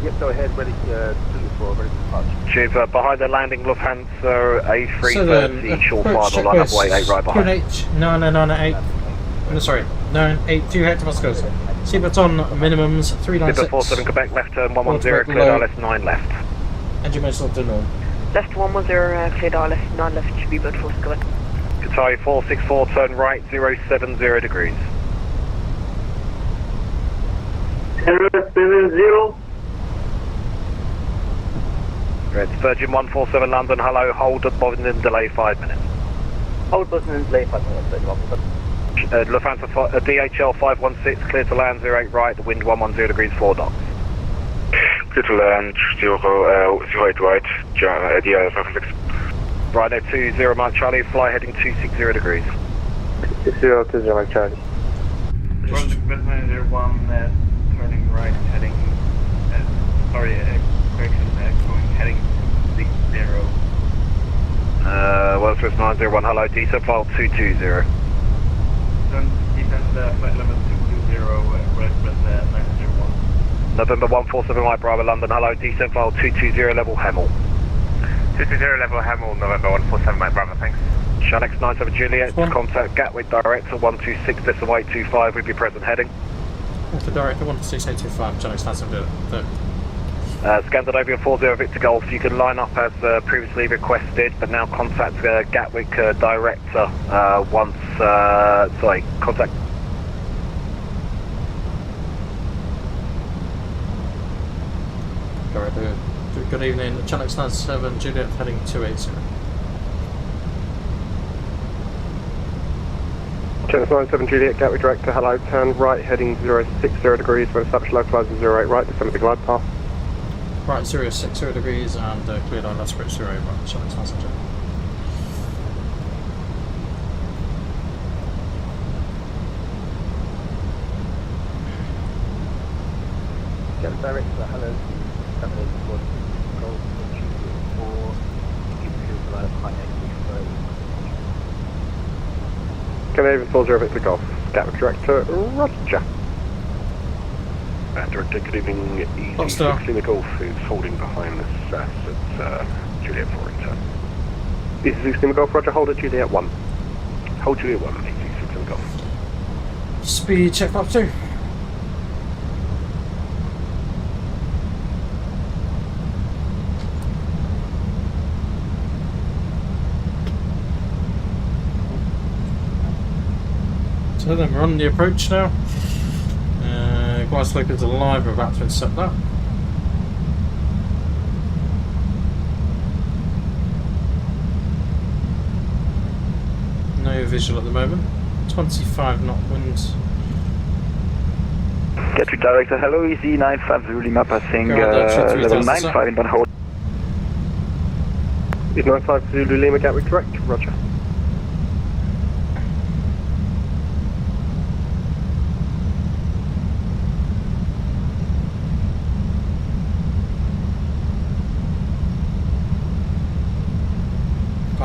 Yep, go ahead, ready to ready to touch. Tube behind the landing, Lufthansa A330, short final, line up, weight 8 right behind. QNH 9998, sorry, 982 hectopascals. Seatbelt on, minimums 396. 47 Quebec, left turn 110, cleared RLS 9 left. Engine motor to norm. Left 110, cleared RLS 9 left, speedbird 47 Quebec. Qatar 464, turn right, 070 degrees. 070. Red, Virgin 147 London, hello, hold at Bovingdon, delay 5 minutes. Hold Bovingdon, delay 5 minutes, Lufthansa DHL 516, clear to land 08 right, wind 110 degrees, 4 knots. Clear to land 08 right, DHL 516. Right there, 20 Mike Charlie, fly heading 260 degrees. 60 Mike Charlie. Project Manager 1, turning right, heading, correction, going heading 60. Wellsworth 901, hello, descent file 220. Descend flight level 220, Westwest 901. November 147 Mike Bravo London, hello, descent file 220 level Hemel. 220 level Hemel, November 147 Mike Bravo, thanks. Shanix 97 Juliet, contact Gatwick Director 126.825 with your present heading. That's the director 126.825, Shanix 97 Juliet. Scandinavian 40 Victor Golf, you can line up as previously requested, but now contact Gatwick director once, contact. Good evening, Channel 97, Juliet heading 280. Channel 97, Juliet, Gatwick director, hello, turn right, heading 060 degrees, for established localising 08 right, descend the glide path. Right, 060 degrees and cleared on left switch 08 right, Channel 97. Channel director, hello, 781 Golf, for keep the fuel line high 83. Canadian 40 Victor Golf, Gatwick director, roger. Director, good evening, Easy 6 Lima Golf, who's holding behind the SAS at Juliet 4 return. Easy 6 Lima Golf, roger, hold at Juliet 1. Hold Juliet 1, Easy 6 Lima Golf. Speed check up 2. So then we're on the approach now. Glide slope is alive, we're about to intercept that. No visual at the moment. 25 knot winds. Gatwick director, hello, easy 95 Lima passing level 95 inbound hold. Is 95 Zulu Lima Gatwick direct, roger.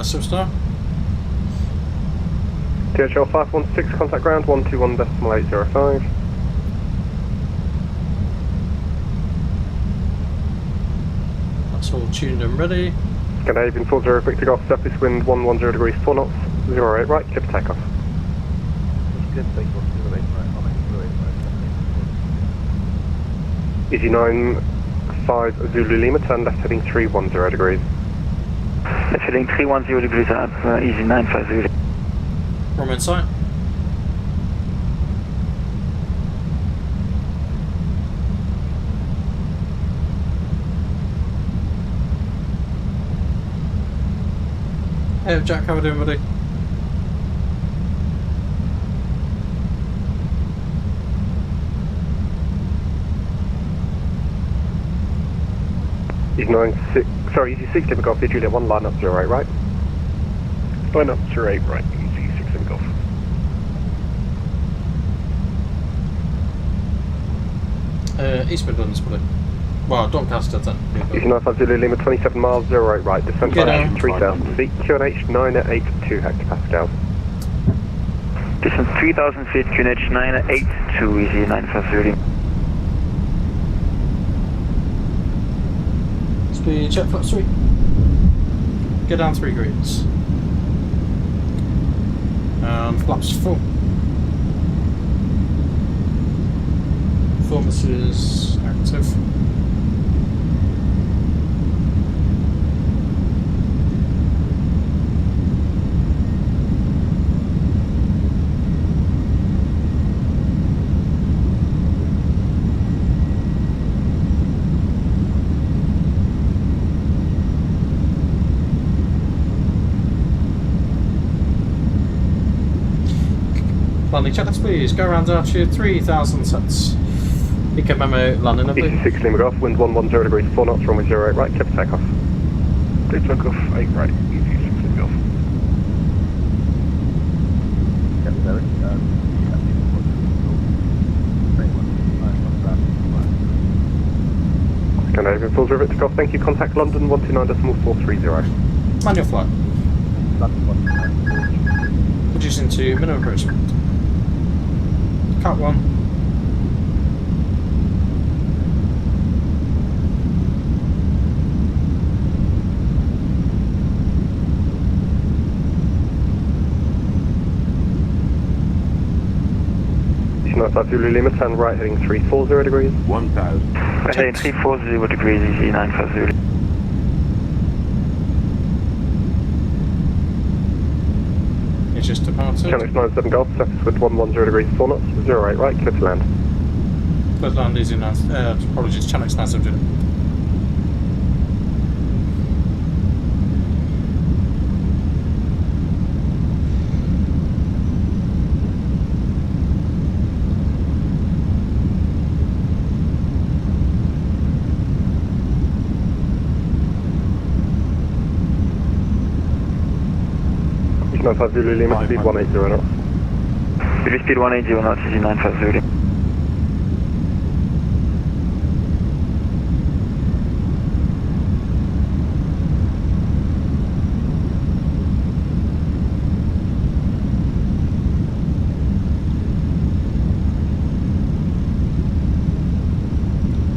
Superstar. THL 516, contact ground 121.805. That's all tuned and ready. Canadian 40 Victor Golf, surface wind 110 degrees, 4 knots, 08 right, clear for takeoff. Easy 95 Zulu Lima, turn left heading 310 degrees. Left heading 310 degrees up, easy 95 Zulu. From inside. Hey Jack, how are we doing, buddy? Easy 96, sorry, easy 6 Lima Golf, Juliet 1, line up 08 right. Line up 08 right, easy 6 Lima Golf. East Midlands, buddy. Well, Doncaster then. Easy 95 Zulu Lima, 27 miles, 08 right, descent by 3,000 feet, QNH 982 hectopascals. Descent 3,000 feet, QNH 982, easy 95 Zulu. Speed check flap 3. Go down 3 greens. And flaps full. Performance is active. Landing checklist please, go around altitude 3,000 sets. Eco memo, landing up. Easy 6 Lima Golf, wind 110 degrees, 4 knots, runway 08 right, clear for takeoff. Clear for takeoff, 8 right, easy 6 Lima Golf. Canadian 40 Victor Golf, thank you, contact London 129.430. Manual flight. Reducing to minimum approach speed. Cut 1. East 95 Zulu Lima, turn right heading 340 degrees. 1000. Heading 340 degrees, easy 95 Zulu. It's just departed. Channel 97 Golf, surface with 110 degrees, 4 knots, 08 right, clear to land. Clear to land, easy 9, apologies, channel 97. East 95 Zulu Lima, speed 180 knots. Zulu speed 180 knots, easy 95 Zulu.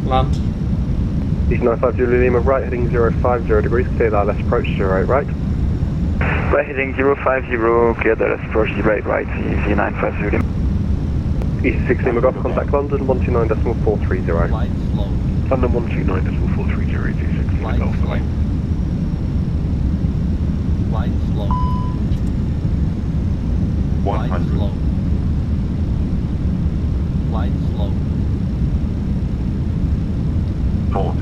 Land. East 95 Zulu Lima, right heading 050 degrees, clear that left approach, 08 right. Right heading 050, clear the left approach, 08 right, easy 95 Zulu. East 6 Lima Golf, contact London 129.430. Light slow. London 129.430, easy 6 Lima Light Golf. slow. Light slow. Light slow. Light slow. 40.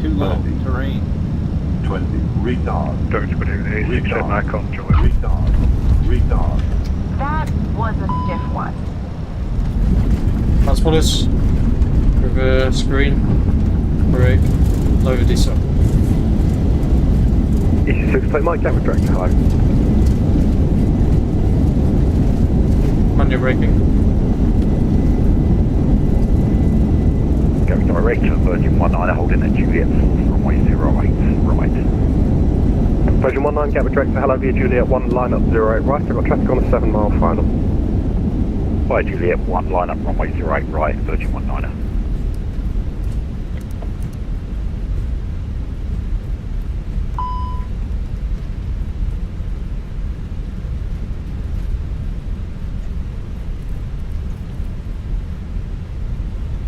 Too low. 30. Terrain. 20. Retard. Don't put in the Retard. control. Retard. Retard. That was a stiff one. Transporters. Reverse, green. Brake. Lower diesel. East 6 plate Mike, Gatwick direct to high. Manual braking. Going direct to Virgin 19, holding at Juliet 4, runway 08, right. Virgin 19, Gatwick direct to hello via Juliet 1, line up 08 right. I've got traffic on a 7 mile final. By Juliet 1, line up runway 08, right, Virgin 19.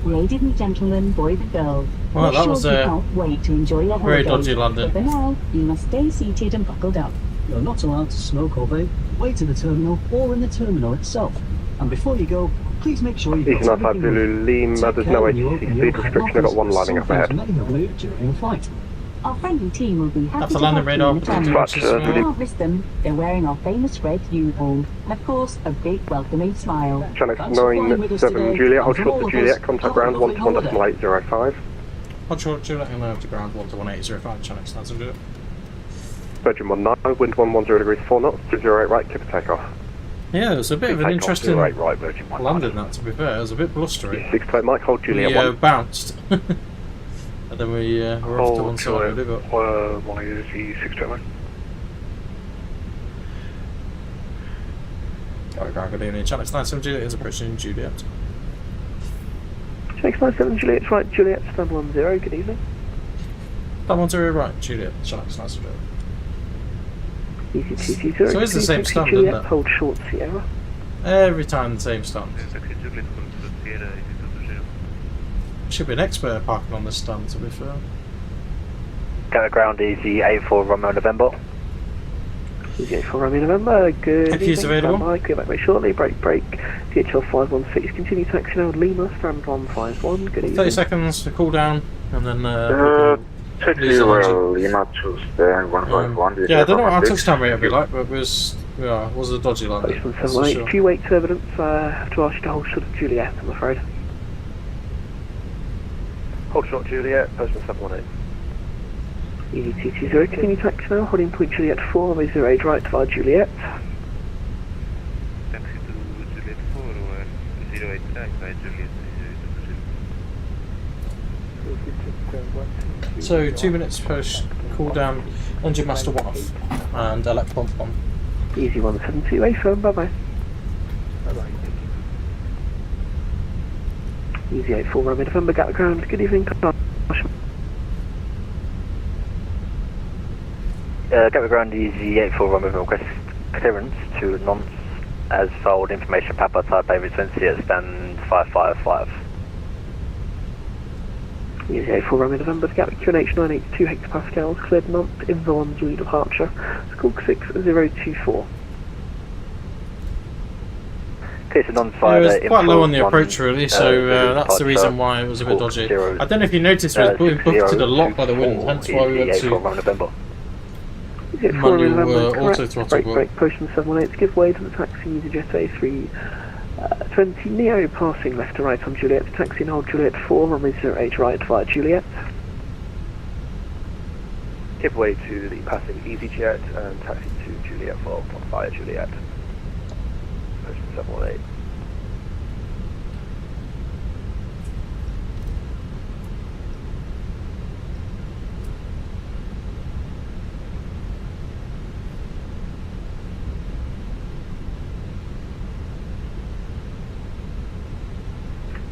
Ladies and gentlemen, boys and girls, Well, we're that sure was you can't wait to enjoy your very holidays. dodgy landing. But for now, you must stay seated and buckled up. You're not allowed to smoke or vape. Wait in the terminal or in the terminal itself. And before you go, please make sure you've East got 95 Zulu Lima, there's no ATC speed restriction, I've got one lining up ahead. May have moved during flight. Our friendly team will be happy After to landing help you in the radar, terminal. touch as well. Don't miss them. They're wearing our famous red uniform. And of course, a big welcoming smile. Channel Thanks for flying with us 97 today. Juliet, hold And short all to of Juliet, us, contact have a ground lovely holiday. 1.805. Hold short, Juliet, and over to ground 11805, channel 97. Virgin 19, wind 110 degrees, 4 knots, 08 right, clear for takeoff. Yeah, it was a bit of an interesting 08, right, Virgin 19. landing, that, to be fair. It was a bit blustery. 6 plate Mike, hold Juliet We 1. bounced. And then we were off to one side, really, but... 6 plate Mike. Good evening, channel 97 Juliet is approaching Juliet. Channel 97 Juliet's right, Juliet, stand 10, good evening. Stand 10 right, Juliet, channel 97 Juliet. Easy 220. So it's the same stand, Juliet, isn't it? hold short Sierra. Every time the same stand. Should be an expert at parking on this stand, to be fair. Gatwick ground easy 84 Romeo November. Easy 84 Romeo November, good If he's evening. available. Stand by, clear back very shortly, break, DHL 516, continue taxi now, Lima, stand 151, good evening. 30 seconds to cool down, and then Taxi lose the engine. Lima to stand 151. Yeah, I don't know what our touchdown rate would be like, but it was a dodgy landing. Postman That's for 718, sure. if you wait to evidence, I have to ask you to hold short of Juliet, I'm afraid. Hold short Juliet, Postman 718. Easy 220, continue taxi now, holding point Juliet 4, runway 08 right via Juliet. Taxi to Juliet 4 or 08 right by Juliet. So 2 minutes post cool down, engine master 1 off, and elect pump 1. Easy 172, A firm, bye bye. Easy 84 Romeo November, Gatwick ground, good evening. Gatwick ground easy 84 Romeo request clearance to nonce as filed information Papa type David 20 at stand 555. Easy A4 Romeo November, Gatwick QNH 982 hectopascals, cleared month, info on Julie departure, squawk 6024. Okay, so It was quite low on the approach really, so that's the reason why it was a bit dodgy. I don't know if you noticed, it was being buffeted a lot by the wind, hence why we went to manual auto throttle. Break, Postman 718, give way to the taxi, use Jet A321 Neo, passing left to right on Juliet, taxi and hold Juliet 4, runway 08 right via Juliet. Give way to the passing EasyJet and taxi to Juliet 4 via Juliet. Postman 718.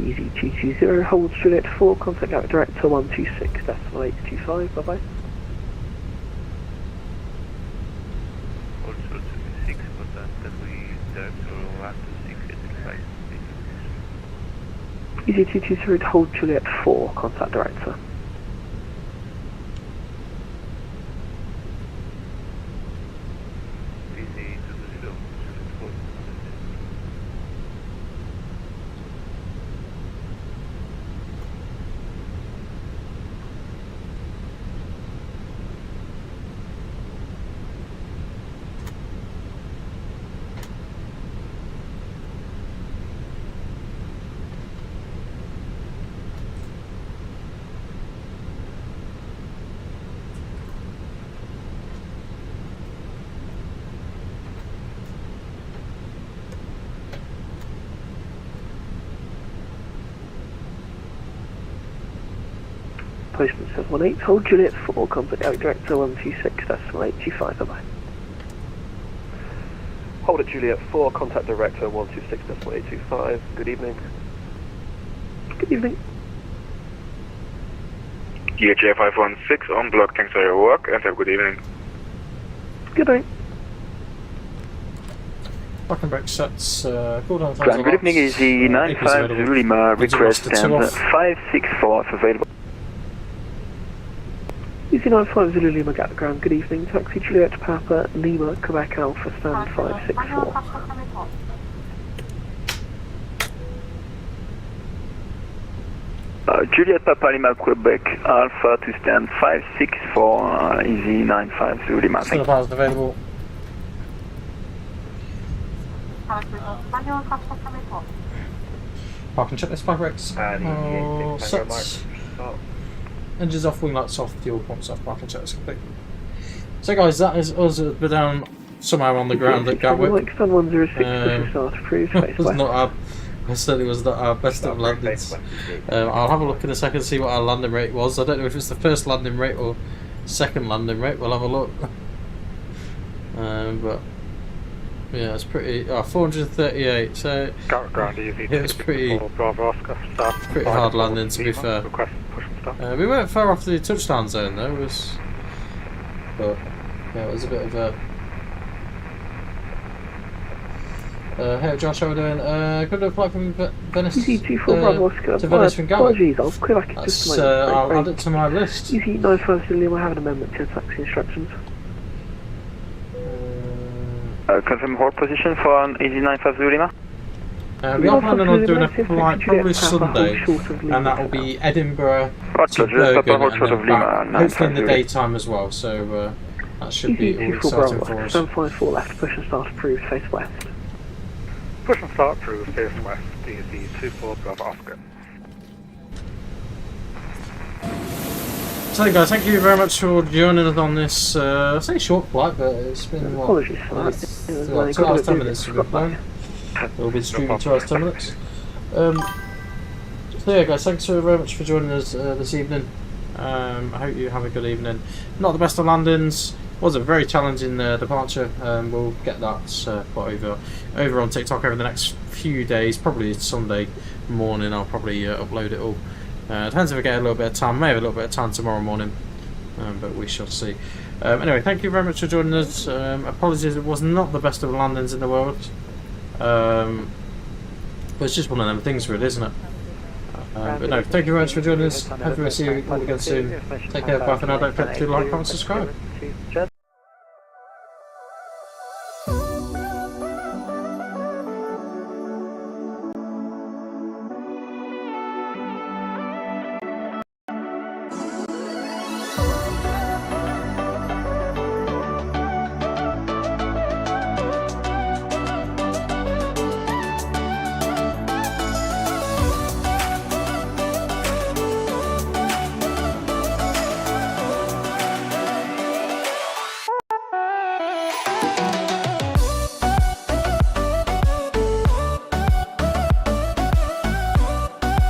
Easy 220, hold Juliet 4, contact Gatwick Director 126.825, bye bye. Hold Juliet 6, contact Gatwick Director 126.825. Easy 220, hold Juliet 4, contact Director. Postman 718, hold Juliet 4, contact Gatwick Director 126.825, bye bye. Hold at Juliet 4, contact Director 126.825. Good evening. Good evening. GHA 516 on block, thanks for your work and have a good evening. Good night. Back and back sets, cool down. Good evening, Easy 95 Lima, request and 564 is available. Easy 95 Zulu Lima Gatwick ground, good evening, taxi Juliet Papa Lima, Quebec Alpha, stand 564. Juliet Papa Lima Quebec Alpha to stand 564, Easy 95 Zulu Lima. Still files available. Park and check this flag Rex. Sets. Engines off, wing lights off, fuel pumps off, park and check this complete. So guys, that is us down somehow on the ground at Gatwick. Certainly was not our best of landings. I'll have a look in a second to see what our landing rate was. I don't know if it's the first landing rate or second landing rate. We'll have a look. But yeah, it's pretty. 438. So it was pretty hard landing, to be fair. We weren't far off the touchdown zone though. But yeah, it was a bit of a. Hey Josh, how are we doing? Good flight from Venice to Venice from Gatwick. I'll add it to my list. Easy 95 Lima, I have an amendment to taxi instructions. Confirm hold position for an Easy 95 Lima. We are planning on doing a flight probably Sunday, and that will be Edinburgh to Bergen, and back, hopefully in the daytime as well, so that should be all exciting for us. 754 left, push and start approved, face west. Push and start approved, face west, Easy 24 Bravo Oscar. So guys, thank you very much for joining us on this, I say short flight, but it's been what? Apologies for that. 2 hours 10 minutes we've been flying. We'll be streaming 2 hours 10 minutes. So yeah guys, thanks very much for joining us this evening. I hope you have a good evening. Not the best of landings, was a very challenging departure. We'll get that put over on TikTok over the next few days, probably Sunday morning. I'll probably upload it all. Depends if I get a little bit of time, may have a little bit of time tomorrow morning, but we shall see. Anyway, thank you very much for joining us. Apologies, it was not the best of landings in the world. But it's just one of them things, really, isn't it? But no, thank you very much for joining us. Hopefully we'll see you all again soon. Take care, bye for now. Don't forget to like, comment, subscribe.